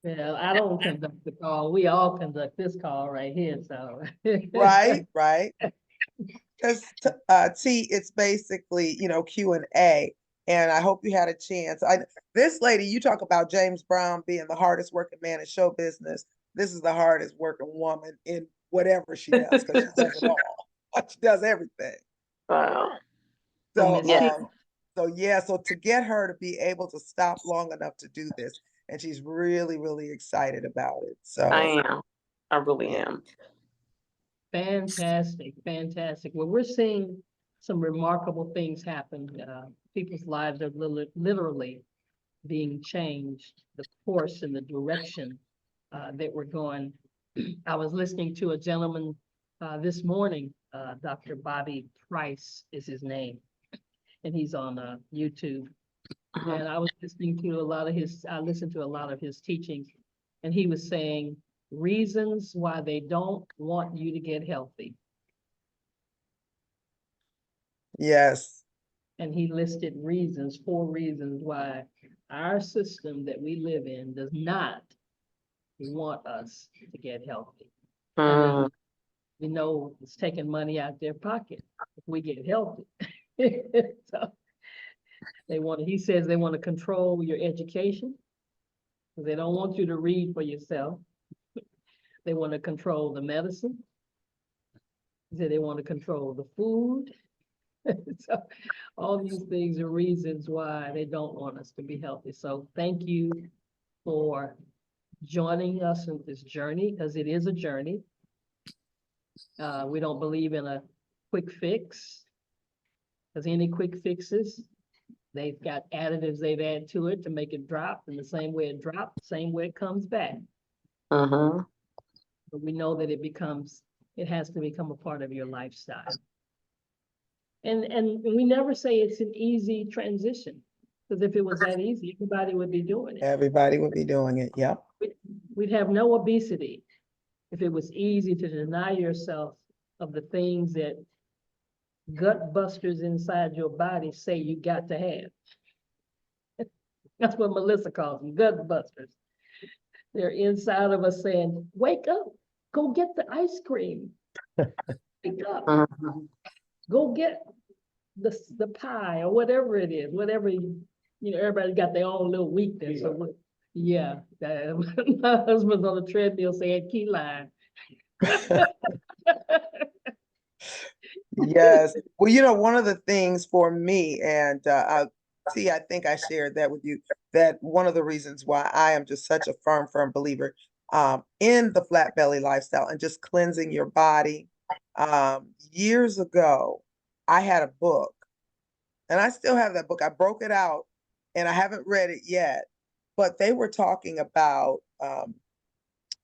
Yeah, I don't conduct the call. We all conduct this call right here, so. Right, right. Because T, it's basically, Q&A. And I hope you had a chance. This lady, you talk about James Brown being the hardest working man in show business. This is the hardest working woman in whatever she does, because she does it all. She does everything. Wow. So, Yeah. so to get her to be able to stop long enough to do this, and she's really, really excited about it. So I am. I really am. Fantastic, fantastic. Well, we're seeing some remarkable things happen. People's lives are literally being changed, the course and the direction that we're going. I was listening to a gentleman this morning, Dr. Bobby Price is his name, and he's on YouTube. Mhm. And I was listening to I listened to a lot of his teachings, and he was saying reasons why they don't want you to get healthy. yes, And he listed reasons, 4 reasons why our system that we live in does not want us to get healthy. And Mm. we know it's taking money out their pocket if we get healthy. So he says they want to control your education. They don't want you to read for yourself. They want to control the medicine. They want to control the food. So all these things are reasons why they don't want us to be healthy. So thank you for joining us in this journey, because it is a journey. We don't believe in a quick fix, because any quick fixes, they've got additives they've added to it to make it drop, and the same way it drops, the same way it comes back. Mm-hmm. But we know that it has to become a part of your lifestyle. And we never say it's an easy transition, because if it was that easy, everybody would be doing it. everybody would be doing it. Yep. We'd have no obesity if it was easy to deny yourself of the things that gut busters inside your body say you got to have. That's what Melissa calls them, gut busters. They're inside of us saying, wake up, go get the ice cream. Wake up, Mm-hmm. go get the pie or whatever it is, whatever, everybody got their own little weakness. So, yeah, my husband's on the treadmill saying key line. Yes. Well, one of the things for me, and I think I shared that with you, that one of the reasons why I am just such a firm believer in the flat belly lifestyle and just cleansing your body. Years ago, I had a book, and I still have that book. I broke it out, and I haven't read it yet, but they were talking about,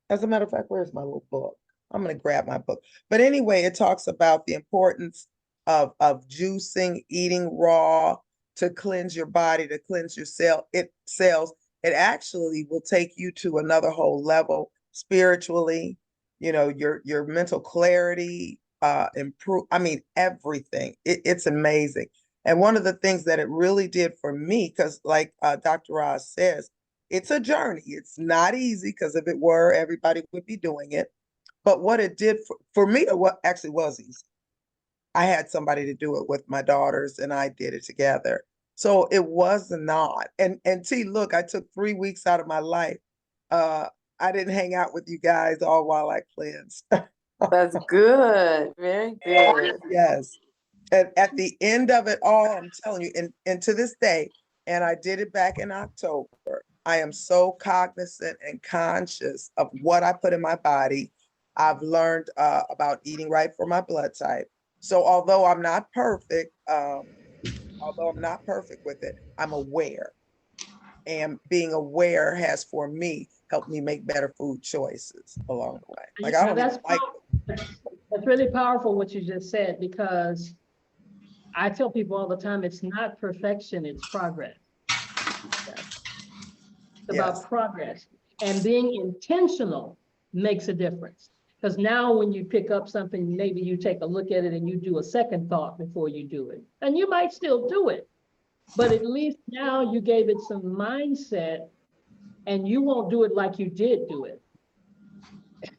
as a matter of fact, where's my little book? I'm going to grab my book. But anyway, it talks about the importance of juicing, eating raw to cleanse your body, to cleanse your cells. It actually will take you to another whole level spiritually, your mental clarity, improve. I mean, everything. It's amazing. And one of the things that it really did for me, because like Dr. Ross says, it's a journey. It's not easy, because if it were, everybody would be doing it. But what it did for me, what actually was easy. I had somebody to do it with my daughters, and I did it together. So it was not. And T, look, I took 3 weeks out of my life. I didn't hang out with you guys all while I cleansed. That's good. Very good. Yes. And at the end of it all, I'm telling you, and to this day, and I did it back in October, I am so cognizant and conscious of what I put in my body. I've learned about eating right for my blood type. So although I'm not perfect, with it, I'm aware. And being aware has, for me, helped me make better food choices along the way. Like I Now don't even like that's really powerful what you just said, because I tell people all the time, it's not perfection, it's progress. It's about yes. progress, and being intentional makes a difference. Because now when you pick up something, maybe you take a look at it and you do a second thought before you do it. And you might still do it, but at least now you gave it some mindset and you won't do it like you did do it.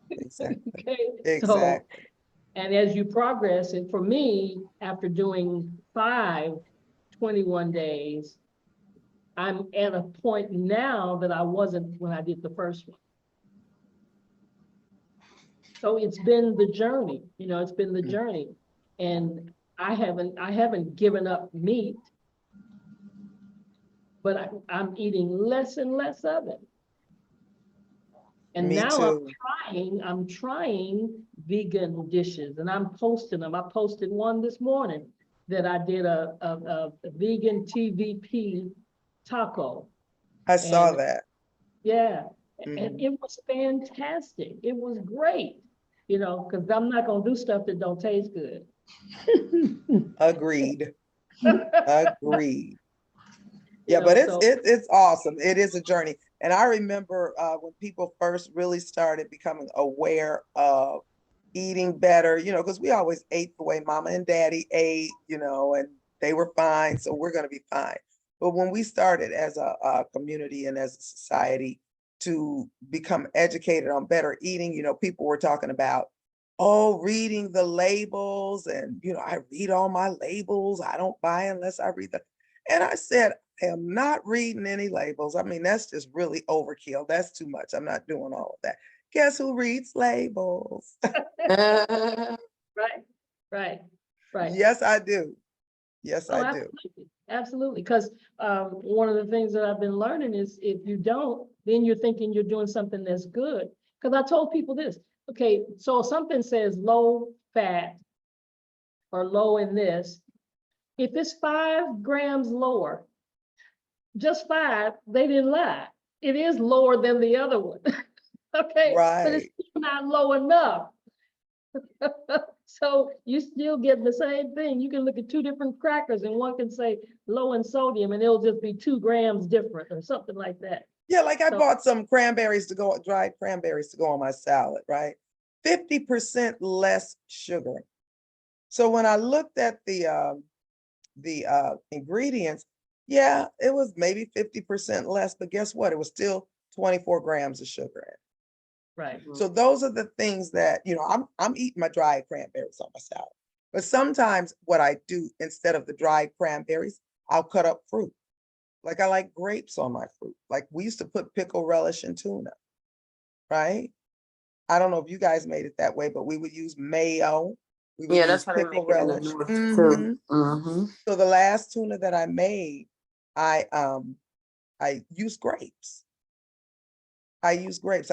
Exactly. Okay, so, Exactly. and as you progress, and for me, after doing 21 days, I'm at a point now that I wasn't when I did the first one. So it's been the journey, it's been the journey. And I haven't given up meat, but I'm eating less and less of it. And Me now too. I'm trying vegan dishes, and I'm posting them. I posted one this morning that I did a vegan TVP taco. I saw And that. yeah, Mhm. and it was fantastic. It was great, because I'm not gonna do stuff that don't taste good. Agreed. Agreed. Yeah, but So it's awesome. It is a journey. And I remember when people first really started becoming aware of eating better, because we always ate the way mama and daddy ate, and they were fine, so we're going to be fine. But when we started as a community and as a society to become educated on better eating, people were talking about, oh, reading the labels, and I read all my labels. I don't buy unless I read them. And I said, I am not reading any labels. I mean, that's just really overkill. That's too much. I'm not doing all of that. Guess who reads labels? right. Yes, I do. Yes, Oh, I do. absolutely. Because one of the things that I've been learning is if you don't, then you're thinking you're doing something that's good. Because I told people this, okay, so if something says low fat or low in this, if it's 5 grams lower, just 5, they didn't lie. It is lower than the other one. Okay, but it's Right. still not low enough. So you still get the same thing. You can look at 2 different crackers and one can say low in sodium and it'll just be 2 grams different or something like that. Yeah, like I So, bought some dried cranberries to go on my salad, right? 50% less sugar. So when I looked at the ingredients, yeah, it was maybe 50% less, but guess what? It was still 24 grams of sugar in it. right. So those are the things that, I'm eating my dried cranberries on my salad. But sometimes what I do instead of the dried cranberries, I'll cut up fruit. Like I like grapes on my fruit. Like we used to put pickle relish in tuna, right? I don't know if you guys made it that way, but we would use mayo. We would Yeah, use that's how they make pickle it in the relish. north Mhm. too. Mm-hmm. So the last tuna that I made, I used grapes. I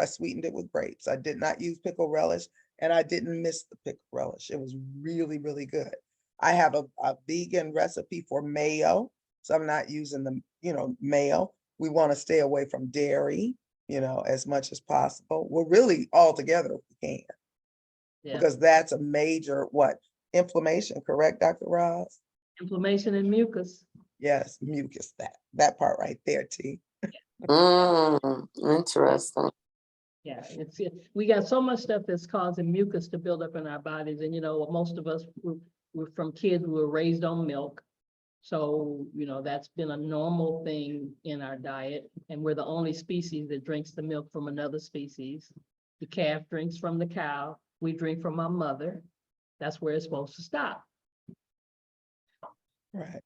sweetened it with grapes. I did not use pickle relish, and I didn't miss the pickle relish. It was really, really good. I have a vegan recipe for mayo, so I'm not using the, mayo. We want to stay away from dairy, as much as possible. We're really all together if we can, Yeah. because that's a major, inflammation, correct, Dr. Ross? Inflammation and mucus. Yes, mucus, that part right there, T. Interesting. Yeah, we got so much stuff that's causing mucus to build up in our bodies. And most of us we're from kids who were raised on milk. So, that's been a normal thing in our diet. And we're the only species that drinks the milk from another species. The calf drinks from the cow. We drink from our mother. That's where it's supposed to stop. Right.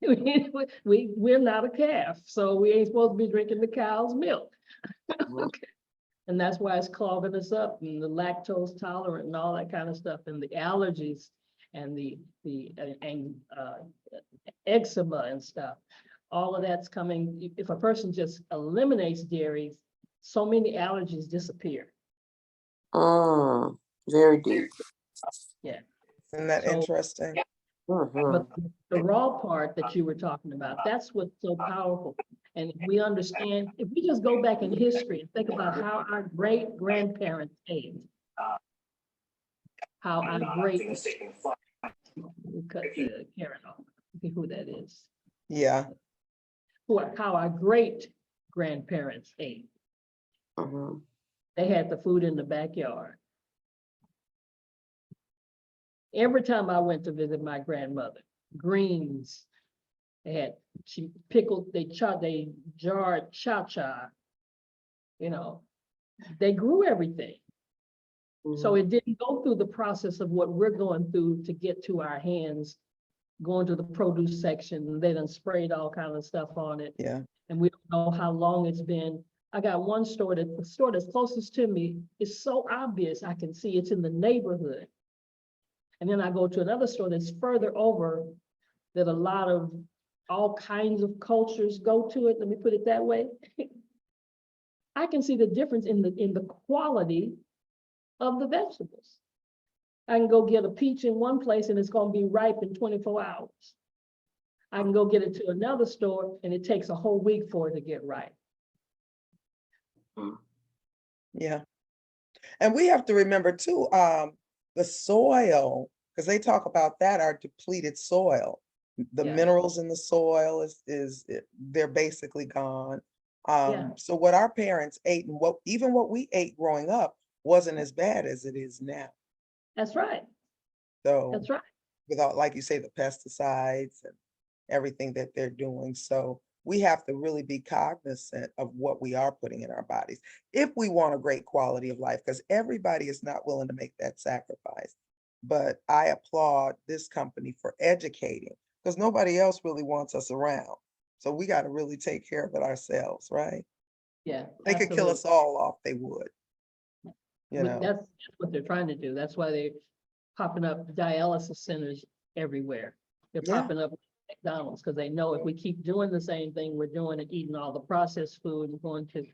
We're not a calf, so we ain't supposed to be drinking the cow's milk. Okay. And that's why it's clogging us up, and the lactose tolerant and all that kind of stuff, and the allergies and the eczema and stuff. All of that's coming. If a person just eliminates dairy, so many allergies disappear. Very deep. Yeah. Isn't that So, interesting? Mm-hmm. but the raw part that you were talking about, that's what's so powerful. And if we understand, if we just go back in history and think about how our great grandparents ate, how our great, we cut the carrot off, see who that is, Yeah. how our great grandparents ate. Mm-hmm. They had the food in the backyard. Every time I went to visit my grandmother, greens, she pickled, they jarred cha-cha you know, they grew everything. So Mhm. it didn't go through the process of what we're going through to get to our hands, going to the produce section, and they done sprayed all kind of stuff on it. Yeah, And we don't know how long it's been. I got one store that the store that's closest to me is so obvious. I can see it's in the neighborhood. And then I go to another store that's further over that a lot of all kinds of cultures go to it. Let me put it that way. I can see the difference in the quality of the vegetables. I can go get a peach in one place and it's gonna be ripe in 24 hours. I can go get it to another store and it takes a whole week for it to get ripe. yeah. And we have to remember too, the soil, because they talk about that, our depleted soil. The Yeah. minerals in the soil they're basically gone. Yeah. So what our parents ate and even what we ate growing up wasn't as bad as it is now. That's right. So That's right. without, like you say, the pesticides and everything that they're doing. So we have to really be cognizant of what we are putting in our bodies if we want a great quality of life, because everybody is not willing to make that sacrifice. But I applaud this company for educating, because nobody else really wants us around. So we got to really take care of it ourselves, right? Yeah. They could kill Absolutely. us all off, they would. You But know, that's what they're trying to do. That's why they're popping up dialysis centers everywhere. They're Yeah. popping up McDonald's because they know if we keep doing the same thing we're doing and eating all the processed food and going to,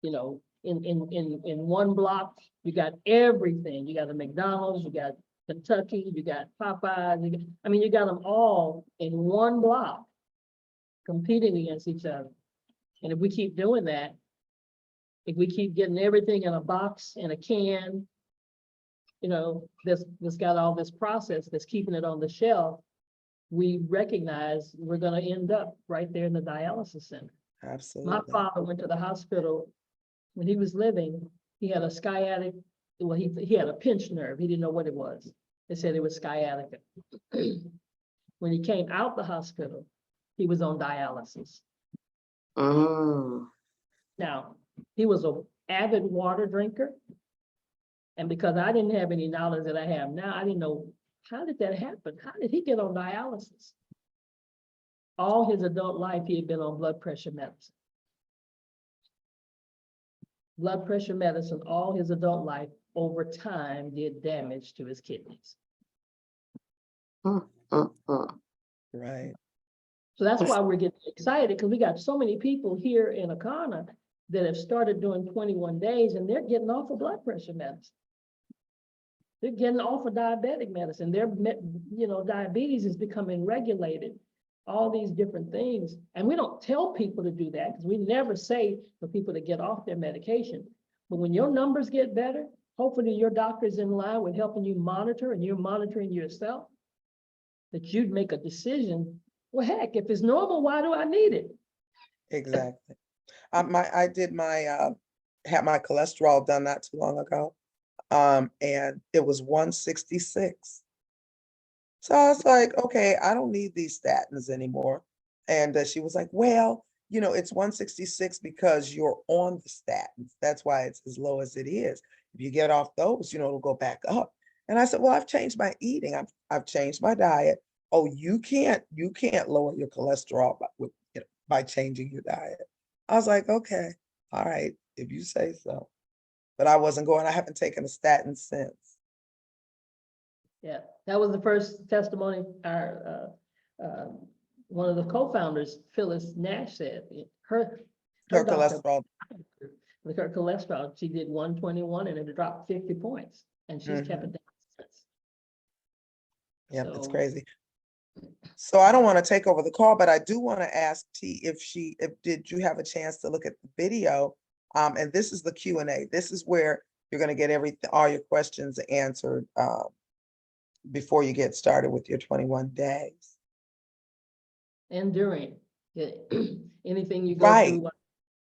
you know, in one block, you got everything. You got a McDonald's, you got Kentucky, you got Popeyes. You got them all in one block competing against each other. And if we keep doing that, if we keep getting everything in a box, in a can, you know, that's got all this process that's keeping it on the shelf, we recognize we're gonna end up right there in the dialysis center. My absolutely. father went to the hospital when he was living. He had a sciatic, well, he had a pinched nerve. He didn't know what it was. They said it was sciatica. When he came out the hospital, he was on dialysis. Mm. Now, he was an avid water drinker. And because I didn't have any knowledge that I have now, I didn't know, how did that happen? How did he get on dialysis? All his adult life, he had been on blood pressure medicine. Blood pressure medicine, all his adult life, over time, did damage to his kidneys. Mm, mm, mm. Right. So that's why we're getting excited, because we got so many people here in Akana that have started doing 21 days and they're getting off of blood pressure medicine. They're getting off of diabetic medicine. Diabetes is becoming regulated, all these different things. And we don't tell people to do that because we never say for people to get off their medication. But when your numbers get better, hopefully your doctor is in line with helping you monitor and you're monitoring yourself, that you'd make a decision. Well, heck, if it's normal, why do I need it? Exactly. I did had my cholesterol done not too long ago. And it was 166. So I was like, okay, I don't need these statins anymore. And she was like, well, it's 166 because you're on the statins. That's why it's as low as it is. If you get off those, it'll go back up. And I said, well, I've changed my eating. I've changed my diet. Oh, you can't lower your cholesterol by changing your diet. I was like, okay, all right, if you say so. But I haven't taken a statin since. Yeah, that was the first testimony one of the co-founders, Phyllis Nash, said. Her Her doctor, cholesterol. with her cholesterol, she did 121 and it dropped 50 points, and she's kept it down since. Yep, it's So- crazy. So I don't want to take over the call, but I do want to ask T did you have a chance to look at the video? And this is the Q&A. This is where you're going to get all your questions answered before you get started with your 21 days. And during anything you go Right. through,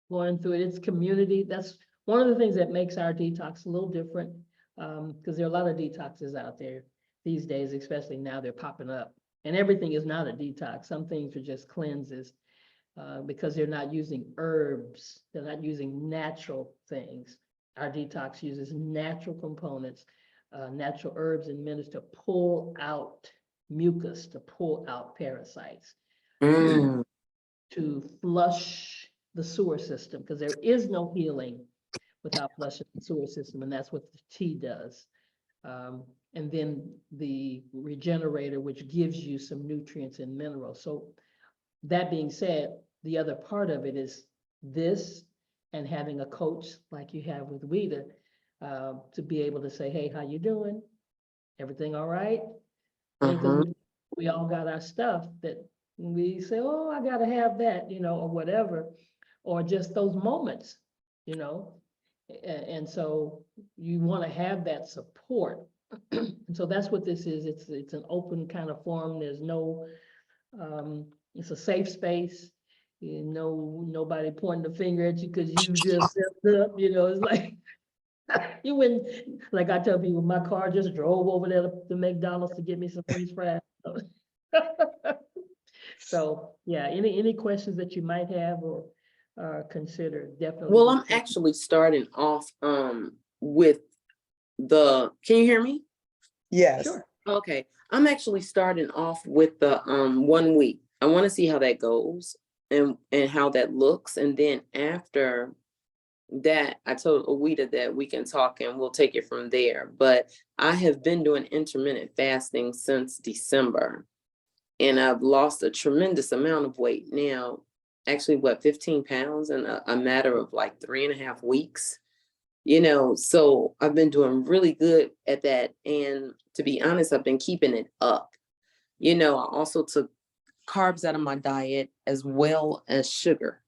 going through it, it's community. That's one of the things that makes our detox a little different, because there are a lot of detoxes out there these days, especially now they're popping up. And everything is not a detox. Some things are just cleanses. because they're not using herbs, they're not using natural things. Our detox uses natural components, natural herbs and minerals to pull out mucus, to pull out parasites, Mm. to flush the sewer system, because there is no healing without flushing the sewer system, and that's what the tea does. And then the regenerator, which gives you some nutrients and minerals. So that being said, the other part of it is this, and having a coach like you have with Weta, to be able to say, hey, how you doing? Everything all right? Because we all got our stuff that we say, oh, I gotta have that, or whatever, or just those moments, and so you want to have that support. And so that's what this is. It's an open kind of forum. There's no, it's a safe space. Nobody pointing the finger at you because you just stepped up, it's like, you wouldn't, like I tell people, my car just drove over there to McDonald's to get me some French fries. So, yeah, any questions that you might have or consider, definitely. Well, I'm actually starting off with can you hear me? Yes. Sure. Okay, I'm actually starting off with the 1 week. I want to see how that goes and how that looks. And then after that, I told Awita that we can talk and we'll take it from there. But I have been doing intermittent fasting since December, and I've lost a tremendous amount of weight now. Actually, 15 pounds in a matter of like 3.5 weeks. So I've been doing really good at that. And to be honest, I've been keeping it up. I also took carbs out of my diet as well as sugar,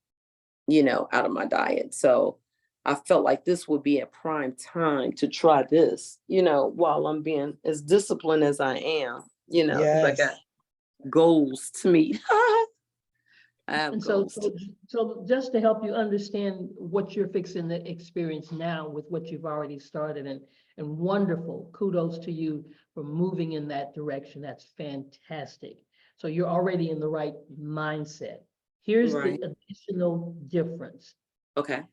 out of my diet. So I felt like this would be a prime time to try this, while I'm being as disciplined as I am, because I Yes. got goals to meet. I have And so, goals. so just to help you understand what you're fixing to experience now with what you've already started, and wonderful, kudos to you for moving in that direction. That's fantastic. So you're already in the right mindset. Here's Right. the additional difference. Okay.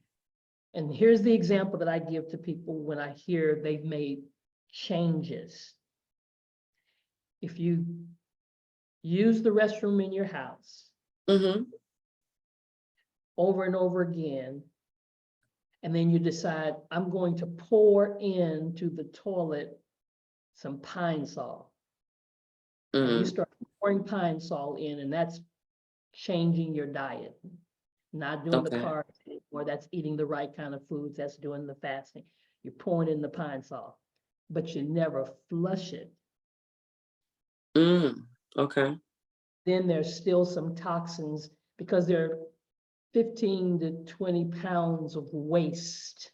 And here's the example that I give to people when I hear they've made changes. If you use the restroom in your house over and over again, and then you decide, I'm going to pour into the toilet some Pine Sol. And you start pouring Pine Sol in, and that's changing your diet. Not doing the carbs anymore, that's eating the right kind of foods, that's doing the fasting. You're pouring in the Pine Sol, but you never flush it. Okay. Then there's still some toxins, because there are 15 to 20 pounds of waste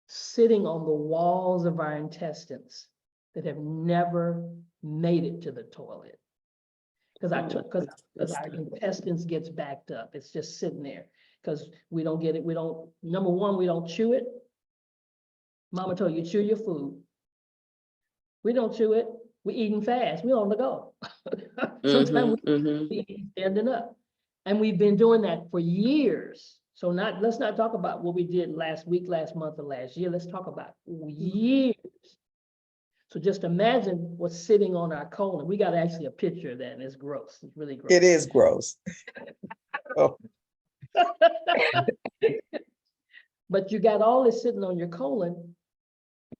sitting on the walls of our intestines that have never made it to the toilet. Because our intestines gets backed up. It's just sitting there because we don't get it. Number one, we don't chew it. Mama told you, chew your food. We don't chew it. We eating fast. We on the go. Sometimes we eat standing up. And we've been doing that for years. So let's not talk about what we did last week, last month, or last year. Let's talk about years. So just imagine what's sitting on our colon. We got actually a picture of that, and it's gross. It's really gross. It is gross. Oh. But you got all this sitting on your colon,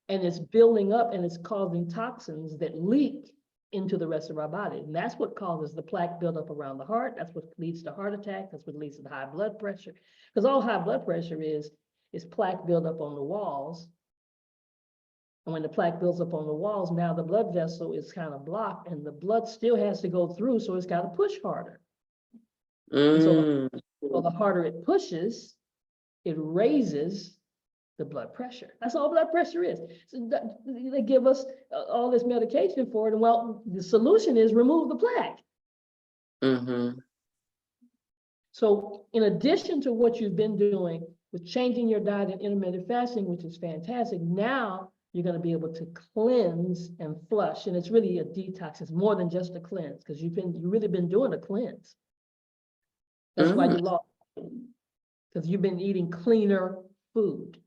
and it's building up, and it's causing toxins that leak into the rest of our body. And that's what causes the plaque buildup around the heart. That's what leads to heart attack. That's what leads to high blood pressure. Because all high blood pressure is plaque buildup on the walls. And when the plaque builds up on the walls, now the blood vessel is kind of blocked, and the blood still has to go through, so it's got to push harder. And so the harder it pushes, it raises the blood pressure. That's all blood pressure is. So they give us all this medication for it. And well, the solution is remove the plaque. So in addition to what you've been doing with changing your diet and intermittent fasting, which is fantastic, now you're going to be able to cleanse and flush. And it's really a detox. It's more than just a cleanse, because you've really been doing a cleanse. That's why you lost. Because you've been eating cleaner food.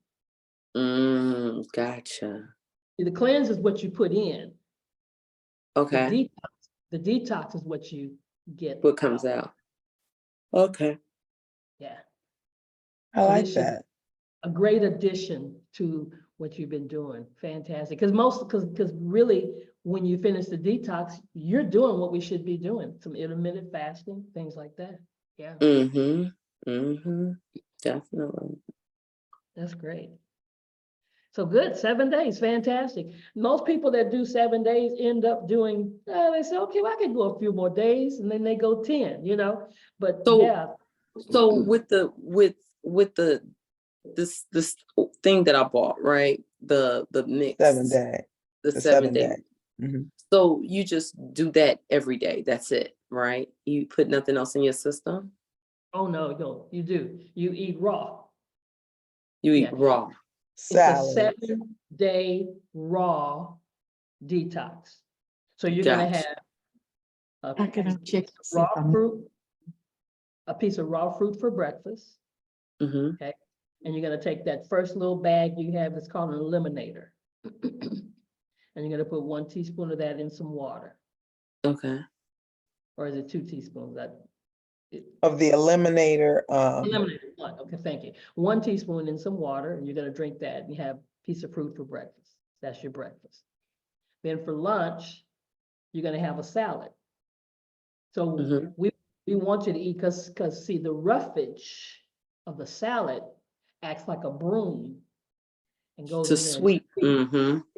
Gotcha. The cleanse is what you put in. Okay. The detox is what you get. What comes out? Okay. Yeah. I So like this should- that. A great addition to what you've been doing. Fantastic. Because really, when you finish the detox, you're doing what we should be doing. Some intermittent fasting, things like that. Yeah, Definitely. that's great. So good, 7 days, fantastic. Most people that do 7 days end up doing, they say, okay, well, I could go a few more days, and then they go 10, but So- yeah. So with this thing that I bought, right? The mix. 7 day, The the 7 7 day. day. Mhm. So you just do that every day. That's it, right? You put nothing else in your system. Oh, no, you do. You eat raw. You eat Yeah. raw. It's a Salad. 7-day raw detox. So you're gonna Gotcha. have a Packet of chips. raw fruit, a piece of raw fruit for breakfast, Hmm. and you're gonna take that first little bag you have, it's called an eliminator. And you're gonna put 1 teaspoon of that in some water, Okay. or is it 2 teaspoons? Of the eliminator, Eliminator, 1, okay, thank you. 1 teaspoon in some water, and you're gonna drink that, and you have a piece of fruit for breakfast. That's your breakfast. Then for lunch, you're gonna have a salad. So Mhm. we want you to eat, because see, the roughage of the salad acts like a broom and goes To in there. and sweet.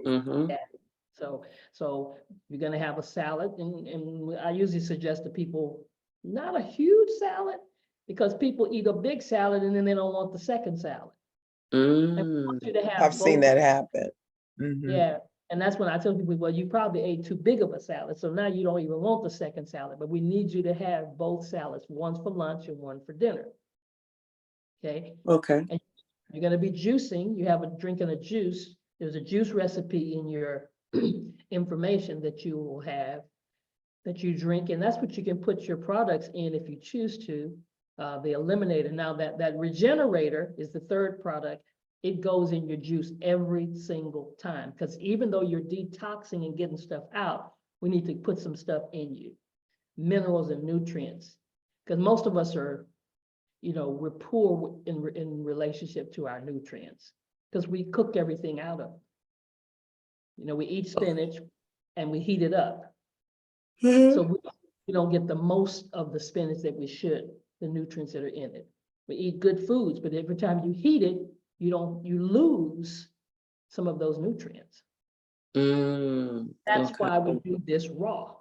sweet. So you're gonna have a salad, and I usually suggest to people, not a huge salad, because people eat a big salad and then they don't want the second salad. And we want you to have I've seen both. that happen. Mhm. Yeah, and that's when I tell people, well, you probably ate too big of a salad, so now you don't even want the second salad, but we need you to have both salads, one for lunch and one for dinner. Okay, Okay. you're gonna be juicing, you have drinking a juice, there's a juice recipe in your information that you will have, that you drink, and that's what you can put your products in if you choose to. The eliminator, now that regenerator is the third product. It goes in your juice every single time, because even though you're detoxing and getting stuff out, we need to put some stuff in you, minerals and nutrients, because most of us are, we're poor in relationship to our nutrients, because we cook everything out of. We eat spinach and we heat it up. So we don't get the most of the spinach that we should, the nutrients that are in it. We eat good foods, but every time you heat it, you lose some of those nutrients. That's Okay. why we do this raw.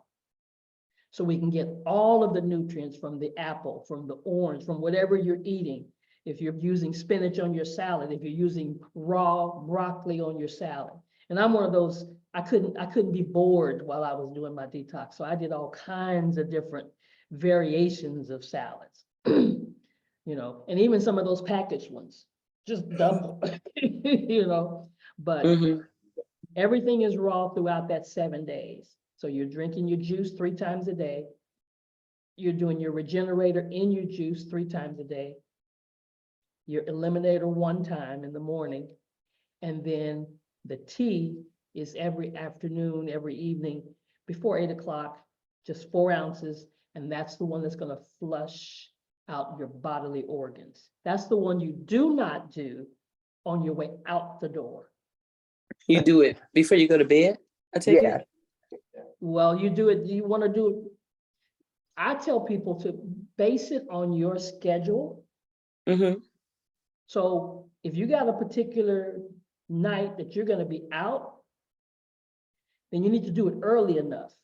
So we can get all of the nutrients from the apple, from the orange, from whatever you're eating. If you're using spinach on your salad, if you're using raw broccoli on your salad. And I'm one of those, I couldn't be bored while I was doing my detox. So I did all kinds of different variations of salads. And even some of those packaged ones, just double, but everything is raw throughout that 7 days. So you're drinking your juice 3 times a day. You're doing your regenerator in your juice 3 times a day. Your eliminator 1 time in the morning. And then the tea is every afternoon, every evening before 8 o'clock, just 4 ounces. And that's the one that's gonna flush out your bodily organs. That's the one you do not do on your way out the door. You do it before you go to bed, I take Yeah. it? Well, you do it, you wanna do it. I tell people to base it on your schedule. Mm-hmm. So if you got a particular night that you're gonna be out, then you need to do it early enough.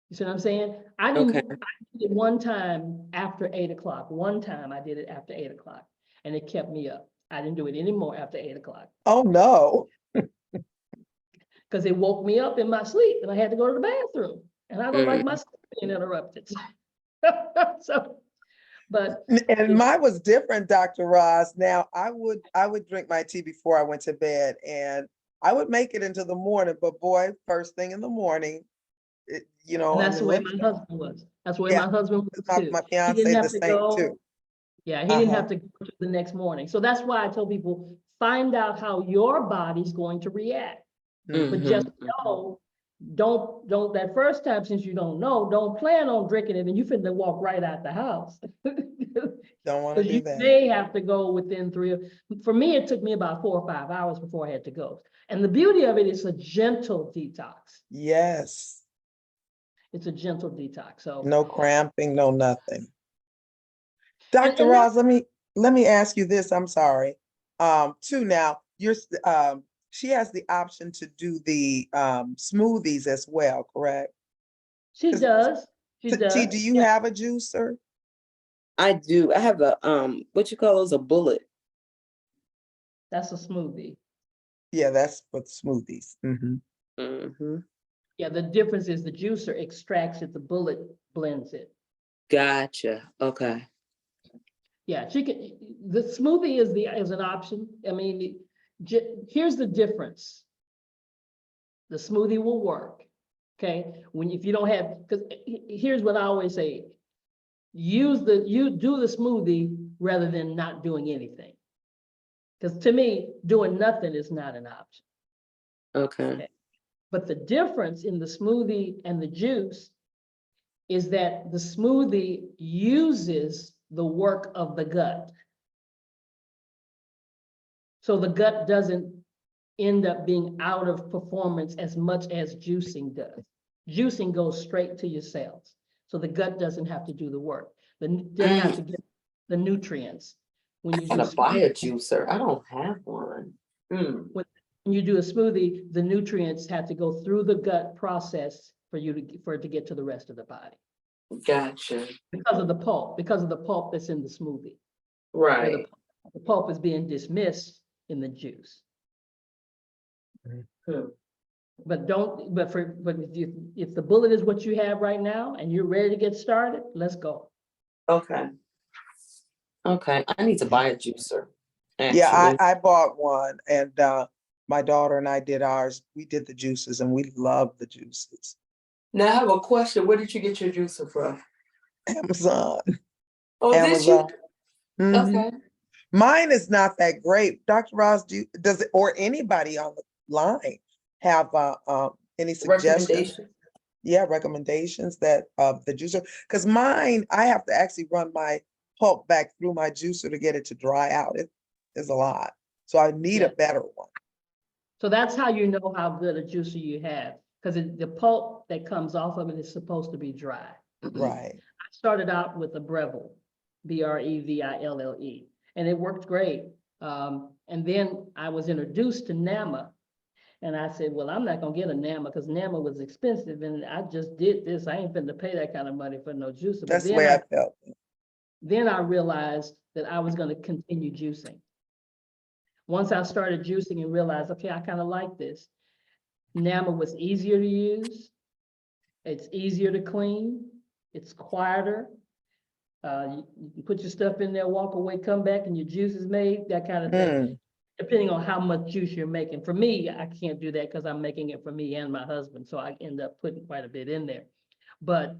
You see what I'm saying? I did it 1 time after 8 o'clock. 1 time I did it after 8 o'clock, and it kept me up. I didn't do it anymore after 8 o'clock, Oh, no. because it woke me up in my sleep and I had to go to the bathroom. And I don't like my sleep being interrupted. So, but And mine was different, Dr. Ross. Now, I would drink my tea before I went to bed, and I would make it into the morning, but boy, first thing in the morning, you know, And on that's the the way lips. my husband was. That's the way Yeah, my husband was My, too. my He fiance didn't the have to same go. too. Yeah, he didn't Uh-huh. have to go to the next morning. So that's why I tell people, find out how your body's going to react. But just know, don't that first time, since you don't know, don't plan on drinking it and you finna walk right out the house. Don't want to Because do you that. may have to go within for me, it took me about 4 or 5 hours before I had to go. And the beauty of it is a gentle detox. Yes. It's a gentle detox, so. No cramping, no nothing. Dr. and Ross, let me ask you this. I'm sorry. Too now, she has the option to do the smoothies as well, correct? She 'Cause does, T, do you yeah, have a juicer? I do. I have a what you call those, a bullet. that's a smoothie. Yeah, that's for smoothies. Mhm. Mm-hmm. Yeah, the difference is the juicer extracts it, the bullet blends it. Gotcha. Okay. Yeah, she can, the smoothie is an option. I mean, here's the difference. The smoothie will work, okay? If you don't have, because here's what I always say. You do the smoothie rather than not doing anything. Because to me, doing nothing is not an option. Okay. But the difference in the smoothie and the juice is that the smoothie uses the work of the gut. So the gut doesn't end up being out of performance as much as juicing does. Juicing goes straight to your cells. So the gut doesn't have to do the work. Doesn't have to get the nutrients. When you I'm do gonna buy a juicer. I don't have one. when you do a smoothie, the nutrients have to go through the gut process for it to get to the rest of the body. Gotcha. Because of the pulp that's in the smoothie. Where Right. the pulp is being dismissed in the juice. But if the bullet is what you have right now and you're ready to get started, let's go. Okay. Okay. I need to buy a juicer. Yeah, Actually. I bought one and my daughter and I did ours. We did the juices and we love the juices. Now I have a question. Where did you get your juicer from? Amazon. Oh, Amazon. did you? Mhm. Okay. Mine is not that great. Dr. Ross, does it, or anybody on the line have any suggestions? Recommendation. Yeah, recommendations that the juicer, because mine, I have to actually run my pulp back through my juicer to get it to dry out. It is a lot. So I need a Yeah. better one. So that's how you know how good a juicer you have, because the pulp that comes off of it is supposed to be dry. Right. I started out with a Breville, Breville, and it worked great. And then I was introduced to NAMA, and I said, well, I'm not gonna get a NAMA because NAMA was expensive, and I just did this. I ain't finna pay that kind of money for no juicer. But That's the way I felt. then I realized that I was gonna continue juicing. Once I started juicing and realized, okay, I kind of like this. NAMA was easier to use. It's easier to clean. It's quieter. You put your stuff in there, walk away, come back, and your juice is made, that kind of thing. Depending on how much juice you're making. For me, I can't do that because I'm making it for me and my husband, so I end up putting quite a bit in there. But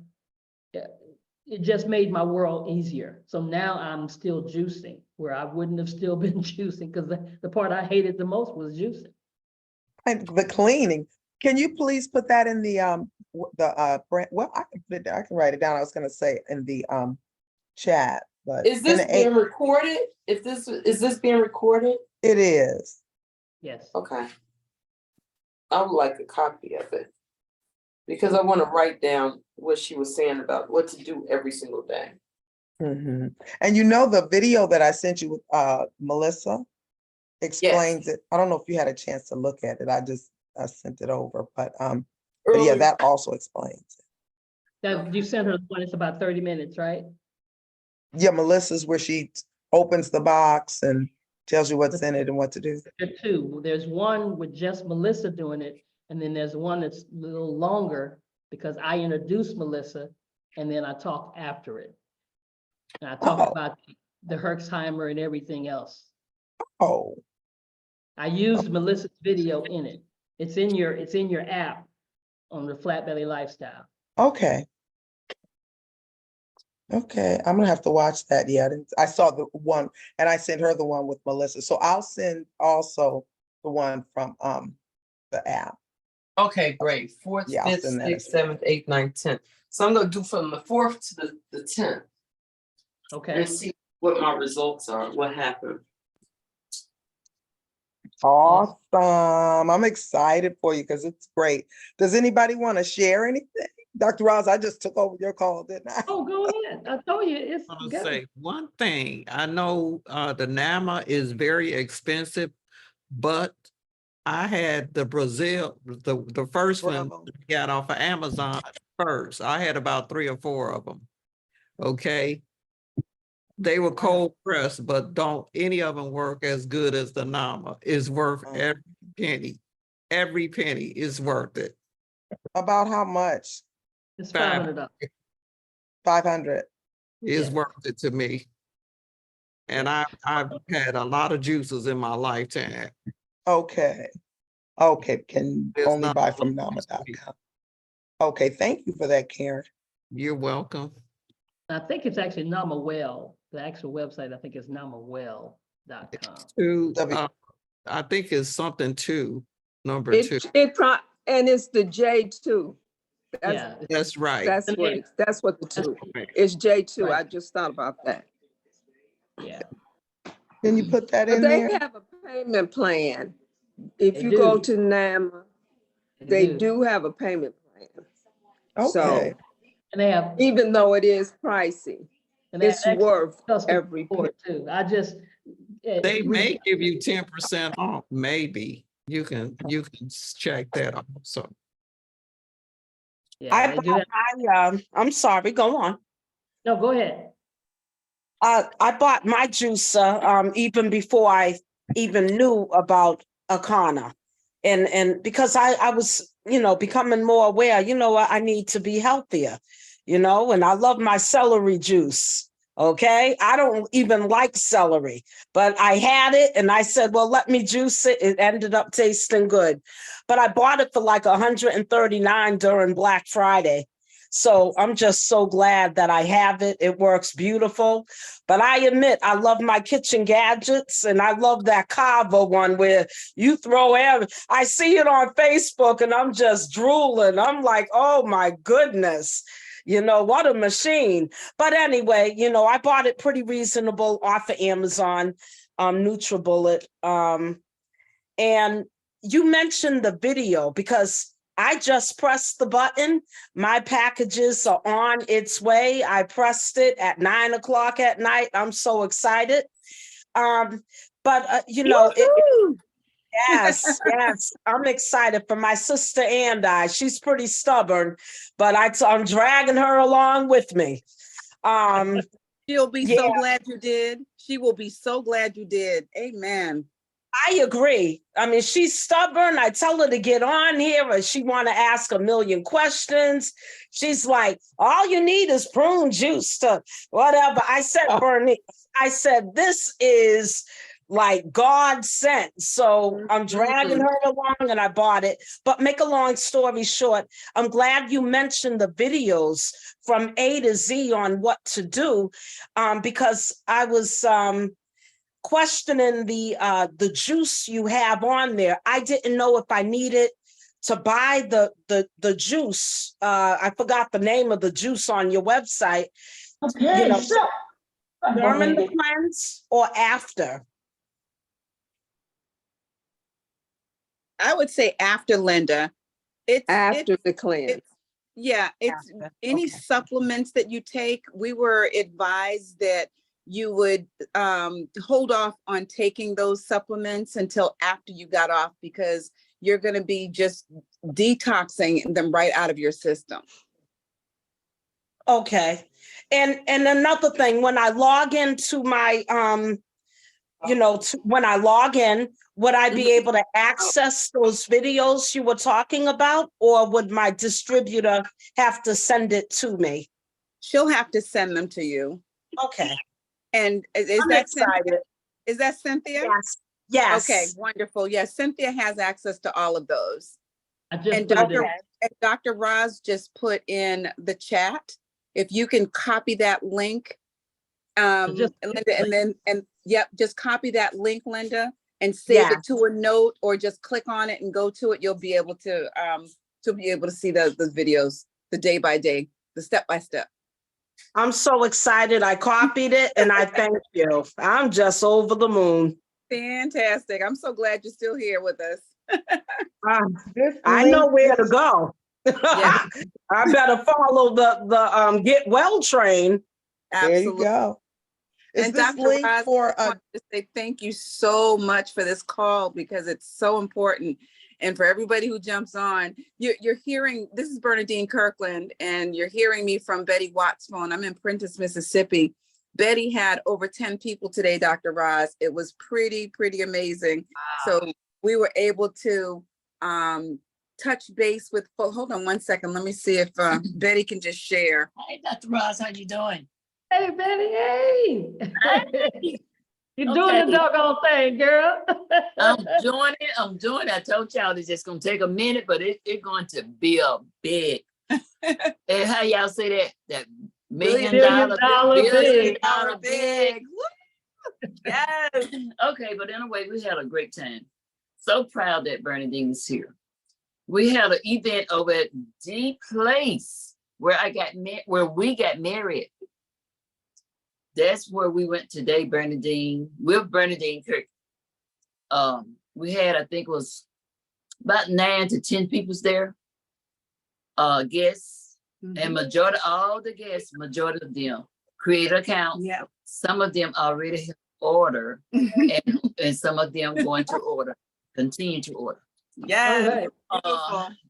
it just made my world easier. So now I'm still juicing, where I wouldn't have still been juicing, because the part I hated the most was juicing. And the cleaning. Can you please put that in the brand? Well, I can put it, I can write it down. I was gonna say in the chat, but Is this being recorded? Is this being recorded? It is. Yes. Okay. I would like a copy of it. Because I want to write down what she was saying about what to do every single day. Mm-hmm. And you know, the video that I sent you with Melissa explains it. I don't know if you had a chance to look at it. I sent it over, but yeah, that also explains it. That you sent her one, it's about 30 minutes, right? Yeah, Melissa's where she opens the box and tells you what's in it and what to do. There are two. There's one with just Melissa doing it, and then there's one that's a little longer because I introduced Melissa and then I talk after it. And I talk about the Herxheimer and everything else. Oh. I used Melissa's video in it. It's in your app on the Flat Belly Lifestyle. Okay. Okay, I'm gonna have to watch that. Yeah, I saw the one and I sent her the one with Melissa. So I'll send also the one from the app. Okay, great. Fourth, Yeah, I'll fifth, send that sixth, as well. seventh, eighth, ninth, tenth. So I'm gonna do from the 4th to the 10th Okay, and see what my results are, what happened. Awesome. I'm excited for you because it's great. Does anybody want to share anything? Dr. Ross, I just took over your call, didn't I? oh, go ahead. I told you, it's I'm gonna good. say one thing. I know the NAMA is very expensive, but I had the Brazil, the first one Bravo. got off of Amazon first. I had about 3 or 4 of them. Okay. They were cold pressed, but don't any of them work as good as the NAMA. It's worth Oh. every penny. Every penny is worth it. About how much? It's Five. $500. 500. Is Yes. worth it to me. And I've had a lot of juices in my lifetime. Okay. Okay, can There's only not buy a from lot. nama.com. Okay, thank you for that, Karen. You're welcome. I think it's actually NamaWell. The actual website, I think is namawell.com. Two, W- I think it's something two, number It, 2. and it's the J2. That's, Yeah, That's right. that's what the That's two, Right. it's J2. Right. I just thought about that. yeah. Can you put that But in they there? have a payment plan. If They you go do. to NAMA, they do have a payment plan. So Okay, And they have, even though it is pricey, and they have it's excellent worth customer every support too. I just. They may give you 10% off, maybe. You can check that out. So Yeah, they do have, I'm sorry, go on. no, go ahead. I bought my juicer even before I even knew about Akana. And because I was, becoming more aware, I need to be healthier, and I love my celery juice. Okay. I don't even like celery, but I had it and I said, well, let me juice it. It ended up tasting good, but I bought it for like $139 during Black Friday. So I'm just so glad that I have it. It works beautiful. But I admit, I love my kitchen gadgets, and I love that Kava one where you throw air. I see it on Facebook and I'm just drooling. I'm like, oh my goodness, what a machine. But anyway, I bought it pretty reasonable off of Amazon, NutriBullet. And you mentioned the video because I just pressed the button. My packages are on its way. I pressed it at 9 o'clock at night. I'm so excited. Yes, I'm excited for my sister and I. She's pretty stubborn, but I'm dragging her along with me. She'll be Yeah. so glad you did. She will be so glad you did. Amen. I agree. I mean, she's stubborn. I tell her to get on here or she want to ask a million questions. She's like, all you need is prune juice to whatever. I said, Bernice, this is like God sent. So I'm dragging her along and I bought it. But make a long story short, I'm glad you mentioned the videos from A to Z on what to do, because I was questioning the juice you have on there. I didn't know if I needed to buy the juice. I forgot the name of the juice on your website. Okay, During the cleanse or after? I would say after, Linda. After the cleanse. Yeah, it's After, any okay. supplements that you take, we were advised that you would hold off on taking those supplements until after you got off, because you're going to be just detoxing them right out of your system. Okay. And another thing, when I log into my when I log in, would I be able to access those videos you were talking about, or would my distributor have to send it to me? She'll have to send them to you. Okay. And is I'm that Cynthia? excited. Is that Cynthia? Yes. Yes. Okay, wonderful. Yes, Cynthia has access to all of those. I just And put it in. Dr. Roz just put in the chat. If you can copy that link, just- Linda, yep, just copy that link, Linda, and save Yeah. it to a note, or just click on it and go to it. You'll be able to see the videos, the day by day, the step by step. I'm so excited. I copied it and I thank you. I'm just over the moon. Fantastic. I'm so glad you're still here with us. This I know link where to is- go. Yeah. I better follow the get well train. There you Absolutely. go. Is And this Dr. link Roz, for I want to say thank you so much for this call, because it's so important. And for everybody who jumps on, you're hearing, this is Bernadine Kirkland, and you're hearing me from Betty Watt's phone. I'm in Prentice, Mississippi. Betty had over 10 people today, Dr. Roz. It was pretty amazing. So we were able to touch base with, hold on one second. Let me see if Betty can just share. Hey, Dr. Ross, how you doing? Hey, Betty, hey. You're doing Okay. the doggone thing, girl. I'm doing it. I told y'all it's just gonna take a minute, but it's going to be a big. And how y'all say that? That $1 Billion dollar big. $1 big. Woo! Yes. Okay, but anyway, we had a great time. So proud that Bernadine is here. We had an event over at the place where we got married. That's where we went today, Bernadine, with Bernadine Kirk. We had, I think it was about 9 to 10 people there. Guests, and majority, all the guests, majority of them created accounts. Yeah. Some of them already have order, and some of them going to order, continue to order. Yes.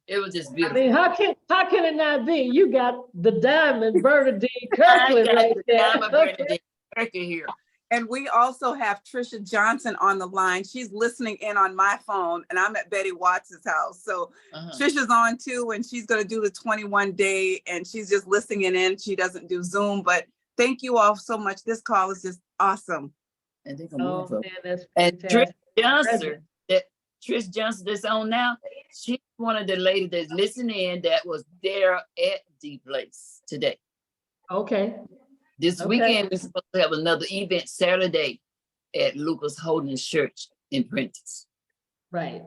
It was just I beautiful. mean, how can it not be? You got the diamond Bernadine I Kirkland got right the there. diamond Bernadine Kirkland here. And we also have Trisha Johnson on the line. She's listening in on my phone, and I'm at Betty Watts' house. So Trisha's on too, and she's going to do the 21-day, and she's just listening in. She doesn't do Zoom, but thank you all so much. This call is just awesome. And they gonna Oh, move up. man, that's And Trish fantastic. Johnson, Trish Johnson that's on now, she's one of the ladies that's listening that was there at the place today. Okay, This Okay. weekend, we're supposed to have another event Saturday at Lucas Holdings Church in Prentice. right.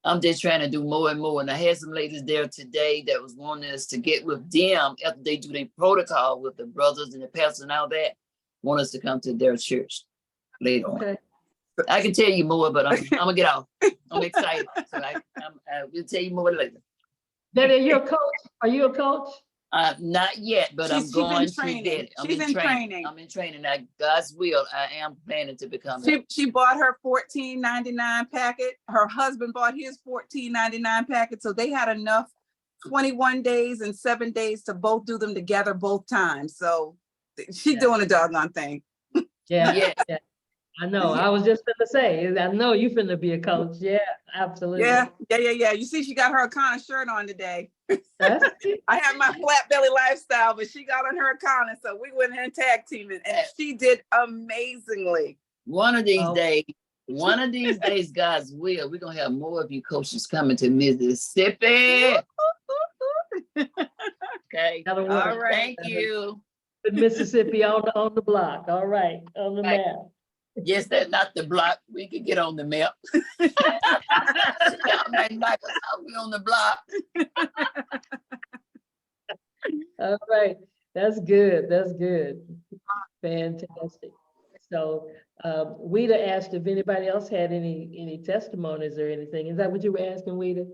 I'm just trying to do more and more. And I had some ladies there today that was wanting us to get with them after they do their protocol with the brothers and the pastors and all that, want us to come to their church later on. Okay. I can tell you more, but I'm gonna get off. I'm excited. So I will tell you more later. Betty, are you a coach? Are you a coach? Not yet, but I'm She's in going to training. get it. I'm She's in training. I'm in training. Now, God's will, I am planning to become. She bought her $14.99 packet. Her husband bought his $14.99 packet. So they had enough 21 days and 7 days to both do them together both times. So she's doing a doggone thing. Yeah. Yeah. Yeah. I know. I was just gonna say, I know you finna be a coach. Yeah, absolutely. Yeah. You see, she got her Akana shirt on today. That's I have my flat belly lifestyle, but she got on her Akana. So we went in and tag teaming, and she did amazingly. One of these Oh. days, God's will, we're gonna have more of you coaches coming to Mississippi. Okay. That'll All work. right. Thank you. Mississippi on the block. All right, on the Right. map. Yes, that's not the block. We could get on the map. Y'all may like us how we on the block. All right, that's good. That's good. Fantastic. So, Weta asked if anybody else had any testimonies or anything. Is that what you were asking, Weta?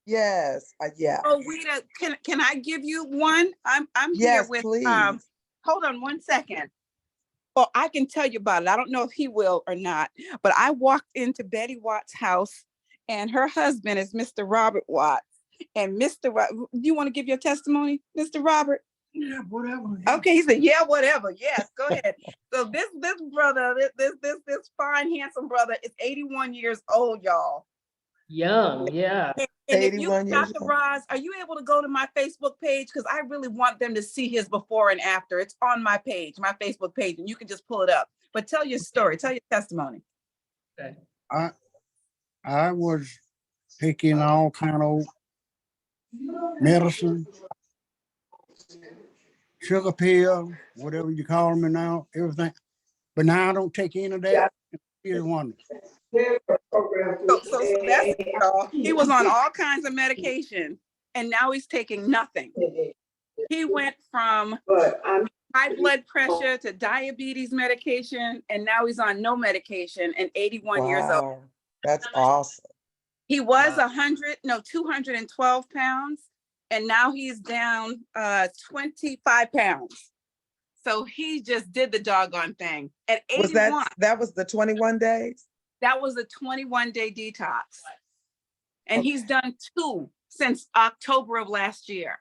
Yes, yeah. Oh, Weta, can I give you one? I'm here Yes, with please. hold on one second. Well, I can tell you about it. I don't know if he will or not, but I walked into Betty Watt's house, and her husband is Mr. Robert Watts. And do you want to give your testimony, Mr. Robert? Yeah, whatever. Okay, he said, yeah, whatever. Yes, go ahead. So this brother, this fine, handsome brother is 81 years old, y'all. Young, yeah. And if you, 81 years Dr. old. Roz, are you able to go to my Facebook page? Because I really want them to see his before and after. It's on my page, my Facebook page, and you can just pull it up. But tell your story, tell your testimony. I was taking all kind of medicine, sugar pill, whatever you call them now, everything. But now I don't take any of that. It's wonderful. So that's all. He was on all kinds of medication and now he's taking nothing. He went from high blood pressure to diabetes medication, and now he's on no medication and 81 years old. Wow, that's awesome. He was 212 pounds, and now he's down 25 pounds. So he just did the doggone thing at 81. That was the 21 days? That was a 21-day detox. And Okay. he's done 2 since October of last year.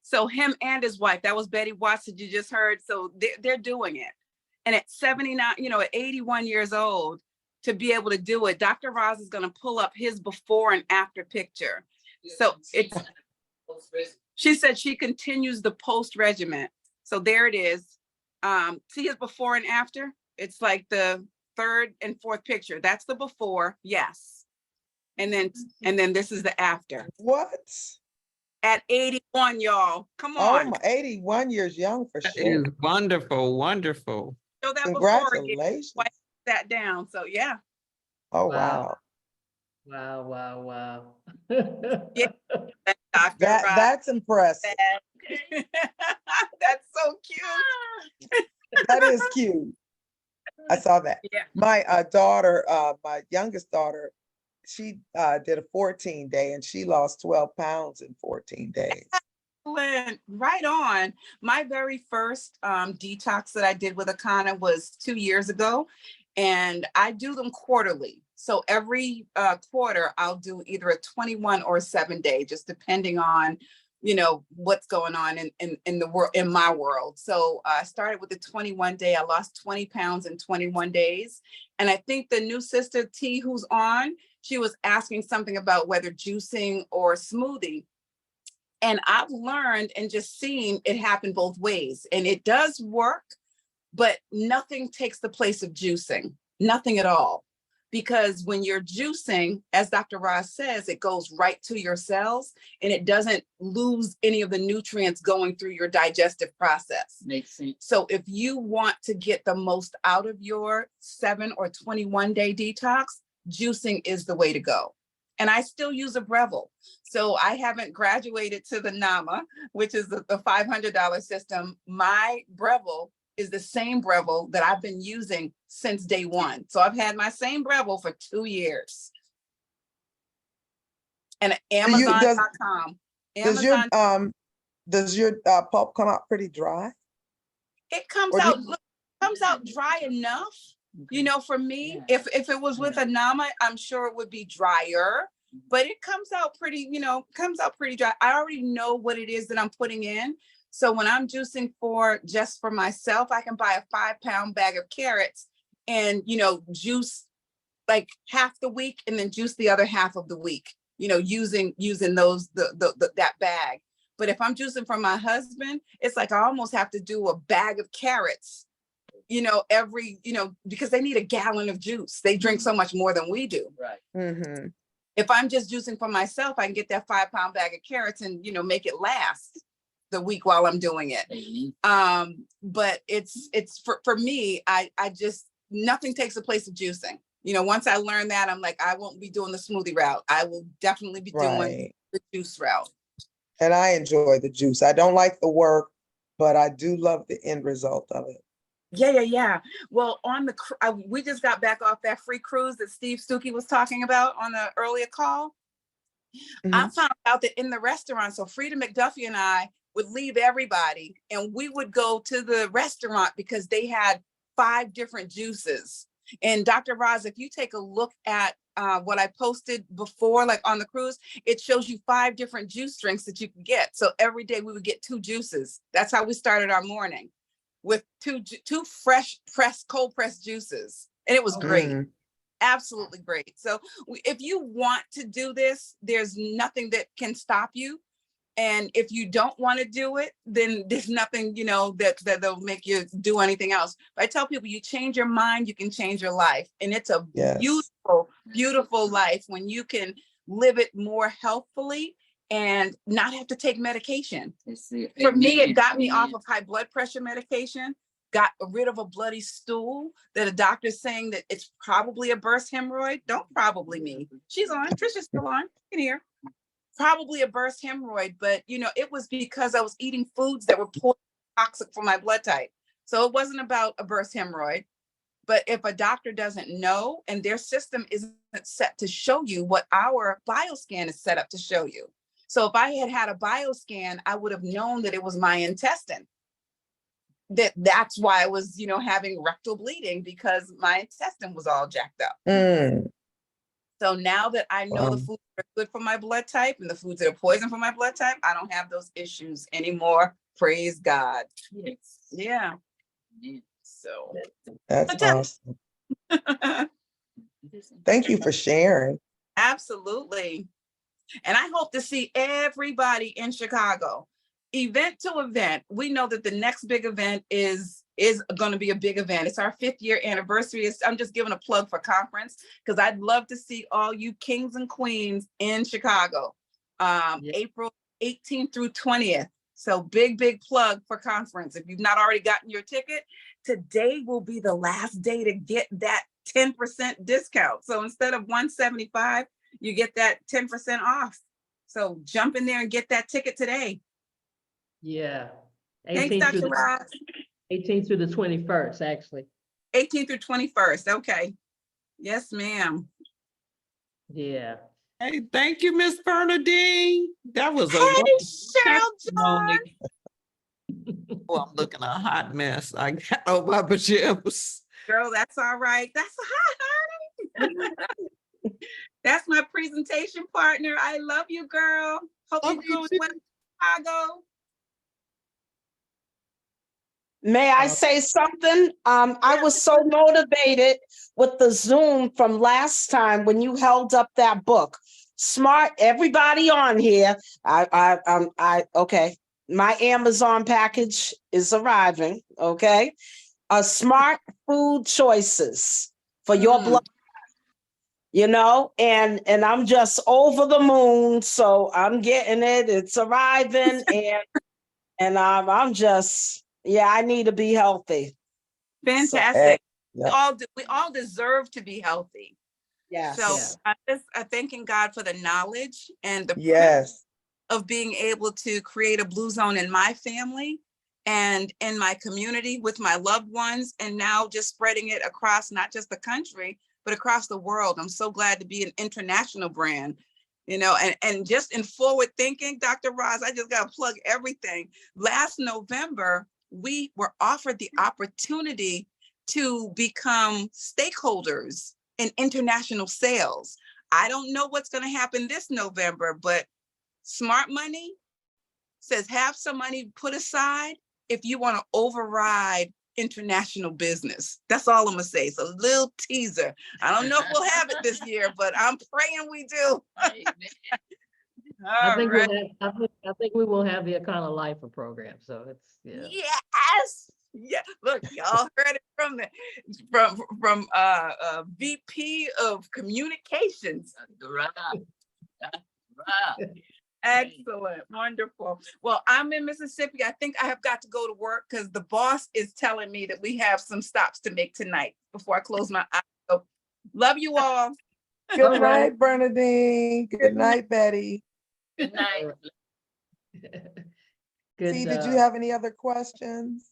So him and his wife, that was Betty Watts that you just heard. So they're doing it. And at 79, at 81 years old, to be able to do it, Dr. Roz is going to pull up his before and after picture. So she said she continues the post regimen. So there it is. See his before and after? It's like the 3rd and 4th picture. That's the before, yes. And then this is the after. What? At 81, y'all. Come Oh, on. 81 years young for That sure. is wonderful, wonderful. So that before again, Congratulations. wipe that down. So yeah. Oh, Wow. wow. Wow. Yeah. Dr. Roz, That's impressive. that's so cute. That is cute. I saw that. Yeah. My daughter, my youngest daughter, she did a 14-day and she lost 12 pounds in 14 days. Excellent. Right on. My very first detox that I did with Akana was 2 years ago, and I do them quarterly. So every quarter, I'll do either a 21 or a 7-day, just depending on, what's going on in the world, in my world. So I started with the 21-day. I lost 20 pounds in 21 days. And I think the new sister T who's on, she was asking something about whether juicing or smoothie. And I've learned and just seen it happen both ways. And it does work, but nothing takes the place of juicing, nothing at all. Because when you're juicing, as Dr. Roz says, it goes right to your cells and it doesn't lose any of the nutrients going through your digestive process. Makes sense. So if you want to get the most out of your 7 or 21-day detox, juicing is the way to go. And I still use a Breville. So I haven't graduated to the NAMA, which is the $500 system. My Breville is the same Breville that I've been using since day one. So I've had my same Breville for 2 years. And Amazon.com. Does your pulp come out pretty dry? It comes Or do out dry enough. For me, Yeah. if it was with a NAMA, I'm sure it would be drier, but it comes out pretty dry. I already know what it is that I'm putting in. So when I'm juicing just for myself, I can buy a 5-pound bag of carrots and, juice like half the week and then juice the other half of the week, using those, that bag. But if I'm juicing for my husband, it's like I almost have to do a bag of carrots, because they need a gallon of juice. They drink so much more than we do. Right. Mm-hmm. If I'm just juicing for myself, I can get that 5-pound bag of carrots and, make it last the week while I'm doing it. But it's for me, I just, nothing takes the place of juicing. Once I learned that, I'm like, I won't be doing the smoothie route. I will definitely be doing Right. the juice route. And I enjoy the juice. I don't like the work, but I do love the end result of it. Yeah. Well, we just got back off that free cruise that Steve Stuckey was talking about on the earlier call. I found out that in the restaurant, so Frida McDuffie and I would leave everybody and we would go to the restaurant because they had 5 different juices. And Dr. Roz, if you take a look at what I posted before, like on the cruise, it shows you 5 different juice drinks that you can get. So every day we would get 2 juices. That's how we started our morning, with two fresh cold pressed juices. And it was great. Absolutely great. So if you want to do this, there's nothing that can stop you. And if you don't want to do it, then there's nothing, that'll make you do anything else. But I tell people, you change your mind, you can change your life. And it's a beautiful, beautiful life when you can live it more healthfully and not have to take medication. For me, it got me off of high blood pressure medication, got rid of a bloody stool that a doctor's saying that it's probably a burst hemorrhoid. Don't probably me. She's on, Trisha's still on, in here. Probably a burst hemorrhoid, but you know, it was because I was eating foods that were toxic for my blood type. So it wasn't about a burst hemorrhoid. But if a doctor doesn't know and their system isn't set to show you what our bioscan is set up to show you. So if I had had a bioscan, I would have known that it was my intestine. That's why I was, you know, having rectal bleeding, because my intestine was all jacked up. So now that I know the foods that are good for my blood type and the foods that are poison for my blood type, I don't have those issues anymore. Praise God. Yes. Yeah. Yeah. So That's But that- awesome. Thank you for sharing. absolutely. And I hope to see everybody in Chicago. Event to event, we know that the next big event is going to be a big event. It's our 5th year anniversary. I'm just giving a plug for conference because I'd love to see all you kings and queens in Chicago, April 18th through 20th. So big plug for conference. If you've not already gotten your ticket, today will be the last day to get that 10% discount. So instead of $175, you get that 10% off. So jump in there and get that ticket today. Yeah. Thanks, 18th through Dr. the- Ross. 18th through the 21st, actually. 18th through 21st. Okay. Yes, ma'am. Yeah. Hey, thank you, Miss Bernadine. That was a Hey, wonderful Cheryl testimony. John. Oh, I'm looking a hot mess. I got on my pajamas. Girl, that's all right. That's honey. That's my presentation partner. I love you, girl. Hope Love you're you doing too. well in Chicago. May I say something? I was so motivated with the Zoom from last time when you held up that book. Smart, everybody on here. Okay. My Amazon package is arriving. Okay. Smart food choices for your blood. You know, and I'm just over the moon. So I'm getting it. It's arriving, and I'm just, yeah, I need to be healthy. Fantastic. Yeah. We all deserve to be healthy. Yes. So I'm just thanking God for the knowledge and the Yes. of being able to create a blue zone in my family and in my community with my loved ones, and now just spreading it across not just the country, but across the world. I'm so glad to be an international brand, you know, and just in forward thinking, Dr. Roz, I just got to plug everything. Last November, we were offered the opportunity to become stakeholders in international sales. I don't know what's going to happen this November, but Smart Money says have some money put aside if you want to override international business. That's all I'm gonna say. So a little teaser. I don't know if we'll have it this year, but I'm praying we do. I think All right. I think we will have the Econo Lifer program. So it's Yes. Yeah. Look, y'all heard it from VP of Communications. Excellent. Wonderful. Well, I'm in Mississippi. I think I have got to go to work because the boss is telling me that we have some stops to make tonight before I close my eyes. So love you all. Good night, Bernadine. Good night, Betty. Good night. good. See, did you have any other questions?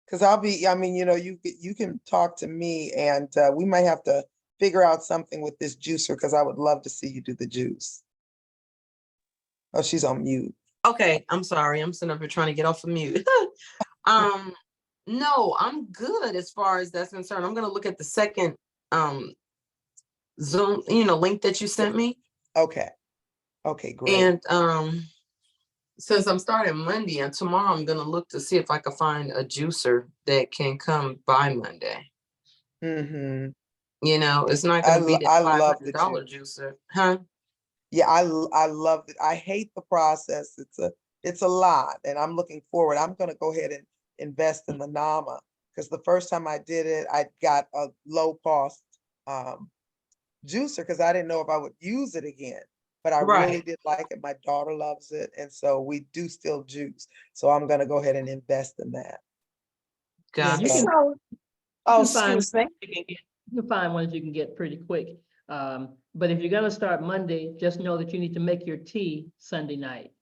Because I mean, you know, you can talk to me, and we might have to figure out something with this juicer because I would love to see you do the juice. Oh, she's on mute. Okay, I'm sorry. I'm sitting up here trying to get off of mute. No, I'm good as far as that's concerned. I'm gonna look at the second Zoom, link that you sent me. Okay. Okay, great. And since I'm starting Monday and tomorrow, I'm gonna look to see if I can find a juicer that can come by Monday. Mm-hmm. It's not gonna be I that love the $500 juicer, huh? Yeah, I love it. I hate the process. It's a lot, and I'm looking forward. I'm gonna go ahead and invest in the Nama because the first time I did it, I got a low cost juicer because I didn't know if I would use it again. But I Right. really did like it. My daughter loves it. And so we do still juice. So I'm gonna go ahead and invest in that. Yeah, you Gotcha. can, So, oh, you can find excuse me. you can find ones you can get pretty quick. But if you're gonna start Monday, just know that you need to make your tea Sunday night.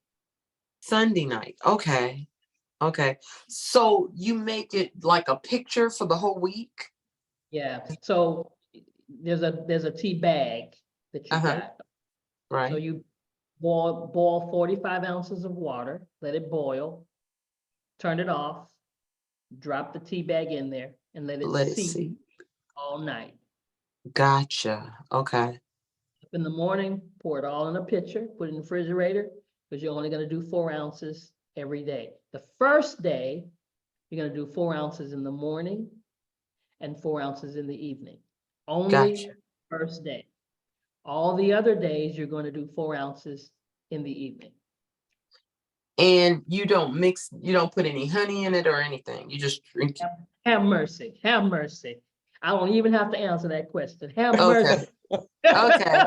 Sunday night. Okay. Okay. So you make it like a picture for the whole week? Yeah, so there's a tea bag that you Uh-huh. got. Right. So you boil 45 ounces of water, let it boil, turn it off, drop the tea bag in there and let it Let it seep see. all night. Gotcha. Okay. In the morning, pour it all in a pitcher, put it in the refrigerator, because you're only gonna do 4 ounces every day. The first day, you're gonna do 4 ounces in the morning and 4 ounces in the evening. Only Gotcha. first day. All the other days, you're gonna do 4 ounces in the evening. And you don't put any honey in it or anything. You just drink it. Have mercy, have mercy. I don't even have to answer that question. Have Okay. mercy. Okay.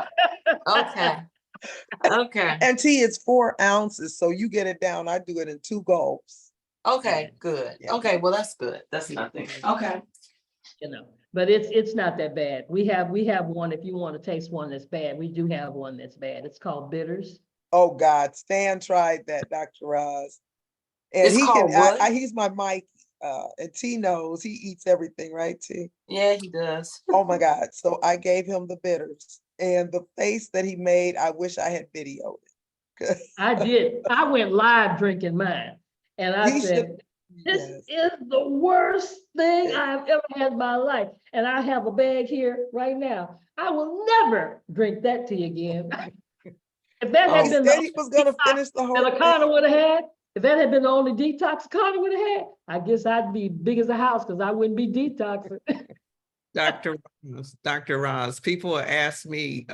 Okay. Okay. And tea is 4 ounces, so you get it down. I do it in 2 gulps. Okay. Good. Yeah. Okay. Well, that's good. That's nothing. Okay. You know, but it's not that bad. We have one, if you want to taste one that's bad, we do have one that's bad. It's called bitters. Oh God, Stan tried that, Dr. Roz. And It's he called can, what? he's my Mikey. And T knows, he eats everything, right, T? Yeah, he does. Oh my God. So I gave him the bitters and the face that he made, I wish I had videoed it. I did. I went live drinking mine. And I You said, should- this yes. is the worst thing Yeah. I have ever had in my life. And I have a bag here right now. I will never drink that tea again. If that Oh. had He been said the he was gonna finish the that whole Akana thing. would have had, if that had been the only detox Akana would have had, I guess I'd be big as a house because I wouldn't be detoxing. Dr. Roz, people ask me,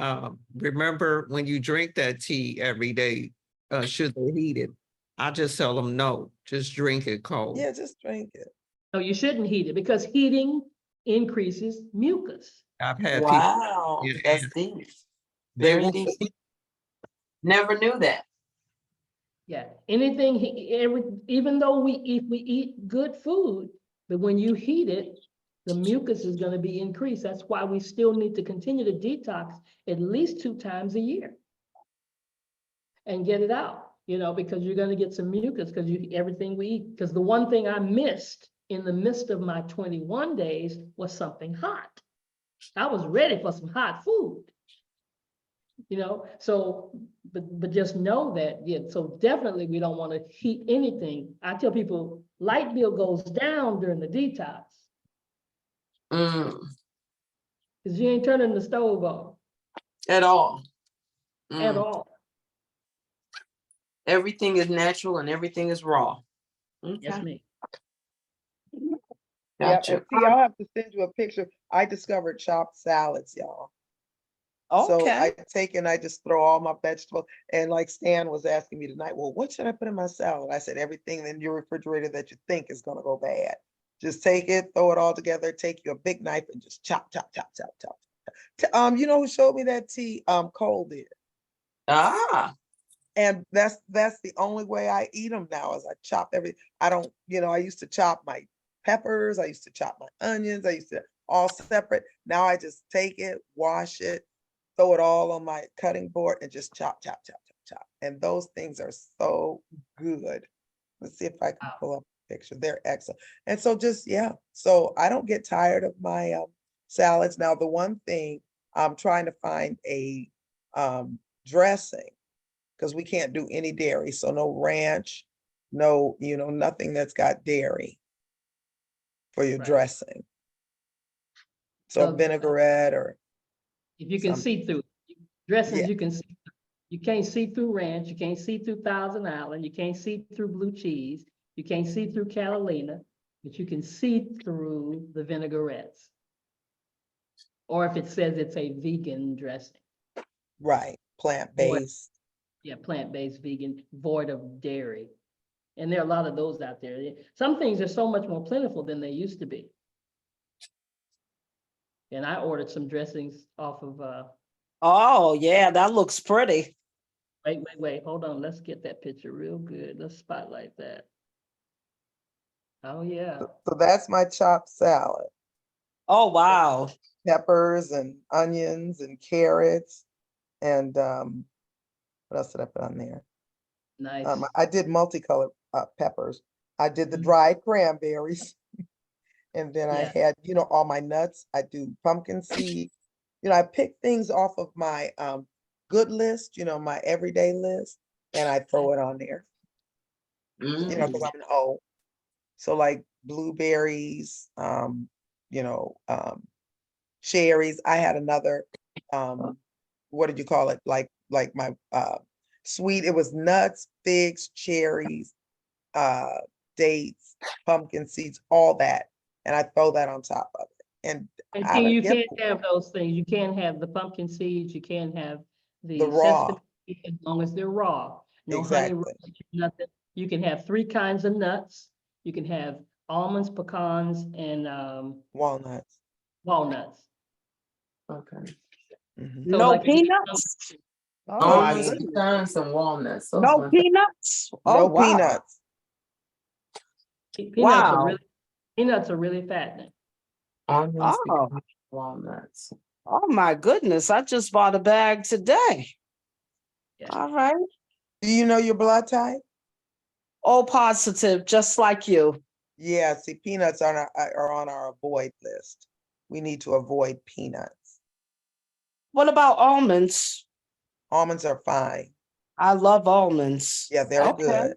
remember when you drink that tea every day, should they heat it? I just tell them, no, just drink it cold. Yeah, just drink it. No, you shouldn't heat it because heating increases mucus. I've had people. Wow. Yeah, That's and deep. they Very won't deep. Never knew that. Yeah, anything, even though if we eat good food, but when you heat it, the mucus is gonna be increased. That's why we still need to continue to detox at least 2 times a year. And get it out, because you're gonna get some mucus because everything we eat. Because the one thing I missed in the midst of my 21 days was something hot. I was ready for some hot food. So, but just know that, yeah, so definitely we don't want to heat anything. I tell people light bill goes down during the detox Mm, because you ain't turning the stove off at all. at Mm. all. Everything is natural and everything is raw. Yes, Okay. me. Yeah, Gotcha. and see, I'll have to send you a picture. I discovered chopped salads, y'all. So I Okay. take and I just throw all my vegetables, and like Stan was asking me tonight, well, what should I put in my salad? I said, everything in your refrigerator that you think is gonna go bad. Just take it, throw it all together, take your big knife and just chop, chop, chop, chop, chop. You know who showed me that tea? Cole did. Ah, And that's the only way I eat them now is I chop I don't, I used to chop my peppers, I used to chop my onions, I used to all separate. Now I just take it, wash it, throw it all on my cutting board and just chop, chop, chop, chop, chop. And those things are so good. Let's see if I can pull up a picture. They're excellent. And so so I don't get tired of my salads. Now, the one thing I'm trying to find a dressing because we can't do any dairy. So no ranch, no, nothing that's got dairy for your Right. dressing. So So, vinaigrette or if you can something. see through dressings, Yeah. you can see. You can't see through ranch, you can't see through Thousand Island, you can't see through blue cheese, you can't see through Catalina, but you can see through the vinaigrettes. Or if it says it's a vegan dressing, Right, plant-based. yeah, plant-based vegan, void of dairy. And there are a lot of those out there. Some things are so much more plentiful than they used to be. And I ordered some dressings off of, Oh, yeah, that looks pretty. wait, hold on, let's get that picture real good. Let's spotlight that. Oh, yeah. So that's my chopped salad. Oh, wow. Peppers and onions and carrots. And what else did I put on there? Nice. I did multicolored peppers. I did the Mhm. dried cranberries. And then I Yeah. had, all my nuts. I do pumpkin seed. I pick things off of my good list, my everyday list, and I throw it on there, because Mm. I'm an O. So like blueberries, cherries. I had another, what did you call it? Like my sweet, it was nuts, figs, cherries, dates, pumpkin seeds, all that. And I throw that on top of it. And And I see, don't you get can't have those things. You can't have the pumpkin seeds, you can't have the the raw. sesame, seeds, as long as they're raw. No honey, Exactly. roast, nothing. You can have 3 kinds of nuts. You can have almonds, pecans, and Walnuts. walnuts. Okay. Mhm. So No like if you- peanuts? Oh, my Almonds, goodness. pecans, and walnuts. Those No ones- peanuts? Oh, No wow. peanuts. Wow. Peanuts are really fattening. Almonds, Oh, pecans, walnuts. oh, my goodness. I just bought a bag today. Yeah. All right. Do you know your blood type? O positive, just like you. Yeah, see, peanuts are on our avoid list. We need to avoid peanuts. What about almonds? Almonds are fine. I love almonds. Yeah, they're Okay. good.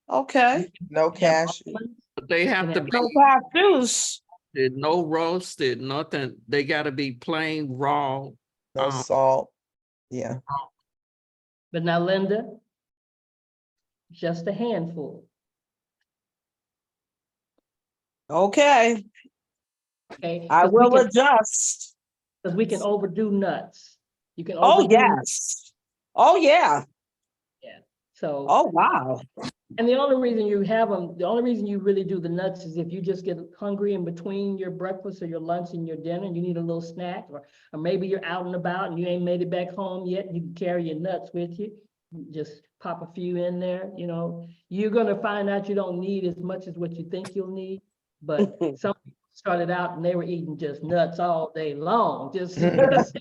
Okay. No Have cashew. almonds, But they you have can to have- be No cashews. no roasted, nothing. They gotta be plain raw. No salt. Yeah. But now Linda, just a handful, Okay. okay? I 'Cause we will can- adjust. Because we can overdo nuts. You can Oh, overdo nuts, yes. Oh, yeah. so. Oh, wow. And the only reason you have them, the only reason you really do the nuts is if you just get hungry in between your breakfast or your lunch and your dinner, and you need a little snack, or maybe you're out and about and you ain't made it back home yet, you can carry your nuts with you. Just pop a few in there, you're gonna find out you don't need as much as what you think you'll need. But some people started out and they were eating just nuts all day long, just nuts.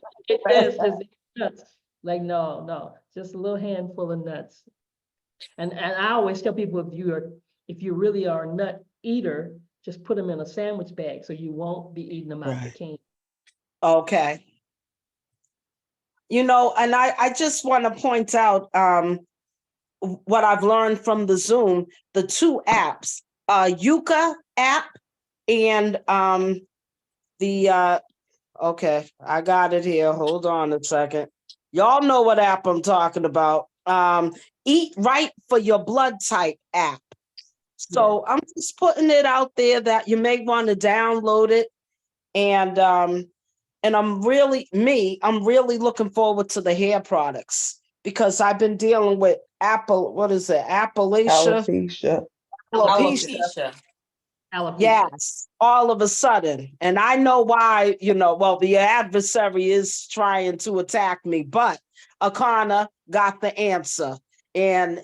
Like, no, just a little handful of nuts. And I always tell people, if you really are a nut eater, just put them in a sandwich bag so you won't be eating them out the Right. can. Okay. And I just want to point out what I've learned from the Zoom, the 2 apps, Yuka app and okay, I got it here. Hold on a second. Y'all know what app I'm talking about. Eat Right for Your Blood Type app. So I'm just putting it out there that you may want to download it. And I'm really looking forward to the hair products because I've been dealing with Appalachia. Alopecia. Alopecia. Alopecia. Yes, all of a sudden. And I know why, the adversary is trying to attack me, but Akana got the answer. And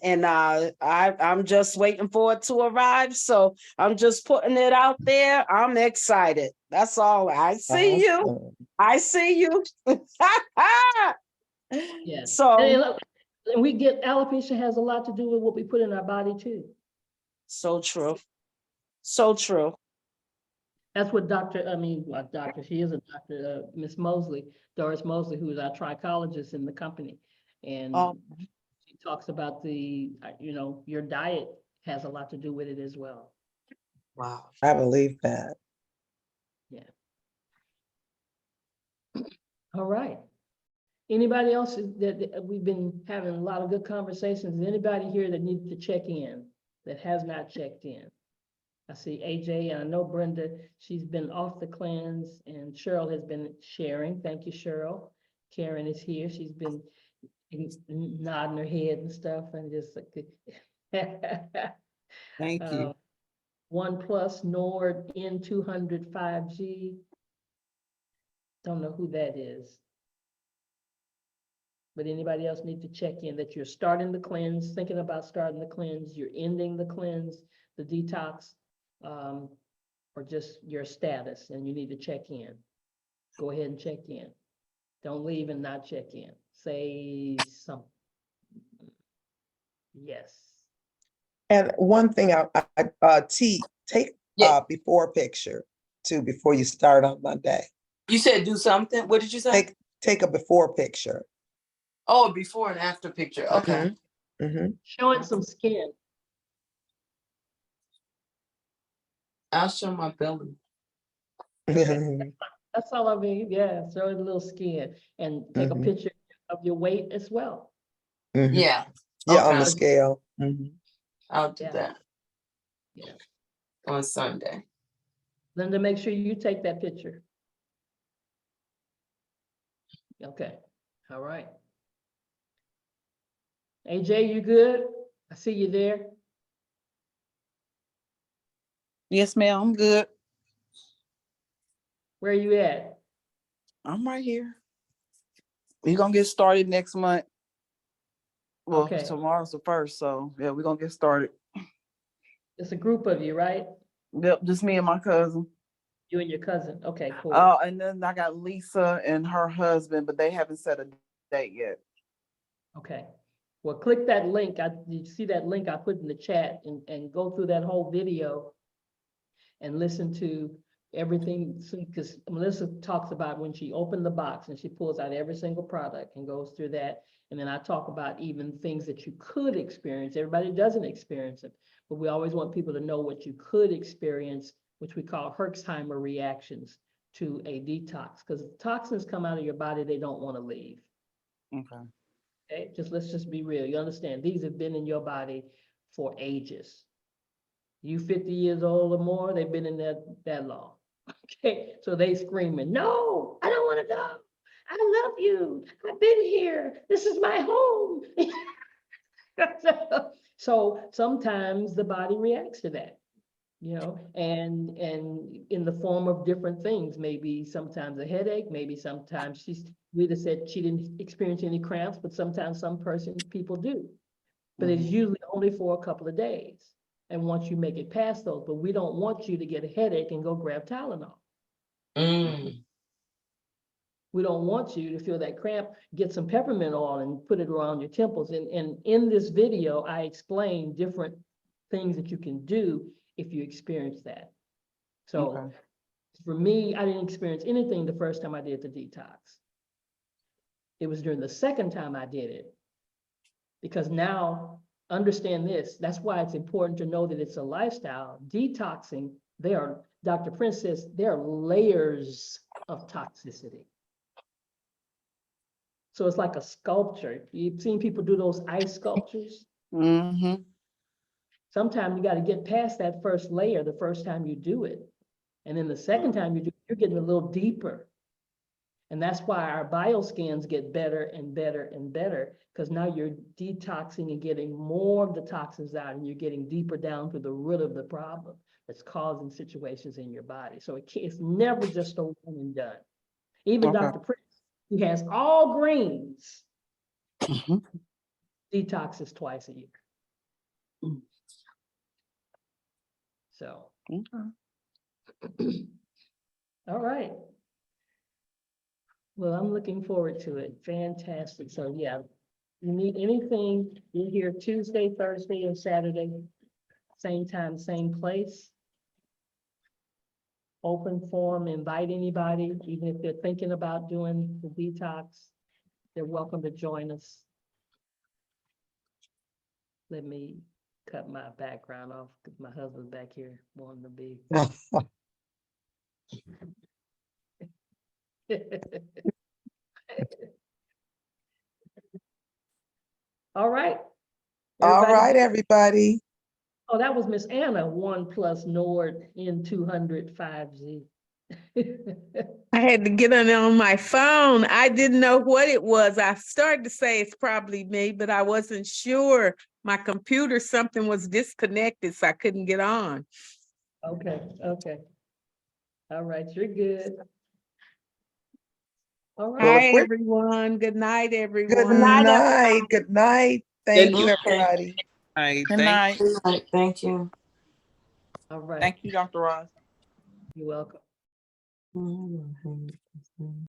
I'm just waiting for it to arrive. So I'm just putting it out there. I'm excited. That's all. I see you. Awesome. I see you. Yes. So And we get, alopecia has a lot to do with what we put in our body too. so true. So true. That's what she is a doctor, Miss Mosley, Doris Mosley, who is our trichologist in the company. And Oh. she talks about your diet has a lot to do with it as well. Wow. I believe that. All right. Anybody else that we've been having a lot of good conversations? Is anybody here that needs to check in, that has not checked in? I see AJ, and I know Brenda, she's been off the cleanse, and Cheryl has been sharing. Thank you, Cheryl. Karen is here. She's been nodding her head and stuff, and just Thank you. OnePlus Nord N200 5G. Don't know who that is. But anybody else need to check in that you're starting the cleanse, thinking about starting the cleanse, you're ending the cleanse, the detox, or just your status, and you need to check in. Go ahead and check in. Don't leave and not check in. Say something. Yes. And one thing T, take Yeah. before picture too, before you start on Monday. You said do something. What did you say? Take a before picture. Oh, before and after picture. Okay. Mhm. Showing some skin. I'll show my belly. Mhm. That's all I mean. Yeah, show a little skin and take a Mhm. picture of your weight as well. Mhm. Yeah. Yeah, on the Okay. scale. Mhm. I'll do Yeah. that. Yeah. On Sunday. Linda, make sure you take that picture. Okay, all right. AJ, you good? I see you there. Yes, ma'am, I'm good. Where are you at? I'm right here. We're gonna get started next month. Well, Okay. tomorrow's the first, so yeah, we're gonna get started. It's a group of you, right? Yep, just me and my cousin. You and your cousin. Okay, cool. And then I got Lisa and her husband, but they haven't set a date yet. Okay. Well, click that link. You see that link I put in the chat and go through that whole video and listen to everything, because Melissa talks about when she opened the box and she pulls out every single product and goes through that. And then I talk about even things that you could experience. Everybody doesn't experience it, but we always want people to know what you could experience, which we call Herxheimer reactions to a detox, because toxins come out of your body, they don't want to leave. Okay. Okay, let's just be real. You understand, these have been in your body for ages. You 50 years old or more, they've been in there that long. Okay, so they screaming, no, I don't want to go. I love you. I've been here. This is my home. So sometimes the body reacts to that, you know, and in the form of different things. Maybe sometimes a headache, maybe sometimes Rita said she didn't experience any cramps, but sometimes people do. But it's usually only for a couple of days. And once you make it past those, but we don't want you to get a headache and go grab Tylenol. We don't want you to feel that cramp, get some peppermint oil and put it around your temples. And in this video, I explain different things that you can do if you experience that. So Okay. for me, I didn't experience anything the first time I did the detox. It was during the second time I did it. Because now, understand this, that's why it's important to know that it's a lifestyle. Detoxing, Dr. Prince says, there are layers of toxicity. So it's like a sculpture. You've seen people do those ice sculptures? Mm-hmm. Sometimes you got to get past that first layer the first time you do it. And then the second time you do it, you're getting a little deeper. And that's why our bioscans get better and better and better, because now you're detoxing and getting more of the toxins out, and you're getting deeper down to the root of the problem that's causing situations in your body. So it's never just a one and done. Even Okay. Dr. Prince, who has all greens, Mhm. detoxes twice a year. So, Okay. all right. Well, I'm looking forward to it. Fantastic. So yeah, you need anything, you're here Tuesday, Thursday, and Saturday, same time, same place. Open forum, invite anybody, even if they're thinking about doing the detox, they're welcome to join us. Let me cut my background off because my husband's back here wanting to be. All right. All Everybody right, good? everybody. Oh, that was Miss Anna, 1+ Nord N200 5Z. I had to get on my phone. I didn't know what it was. I started to say it's probably me, but I wasn't sure. My computer, something was disconnected, so I couldn't get on. Okay, okay. All right, you're good. All Well, right. if Hi, we're- everyone. Good night, Good everyone. night, good night. Thank you, night. everybody. Hey, Good thank night. Thank you. All right. Thank you, Dr. Ross. You're welcome.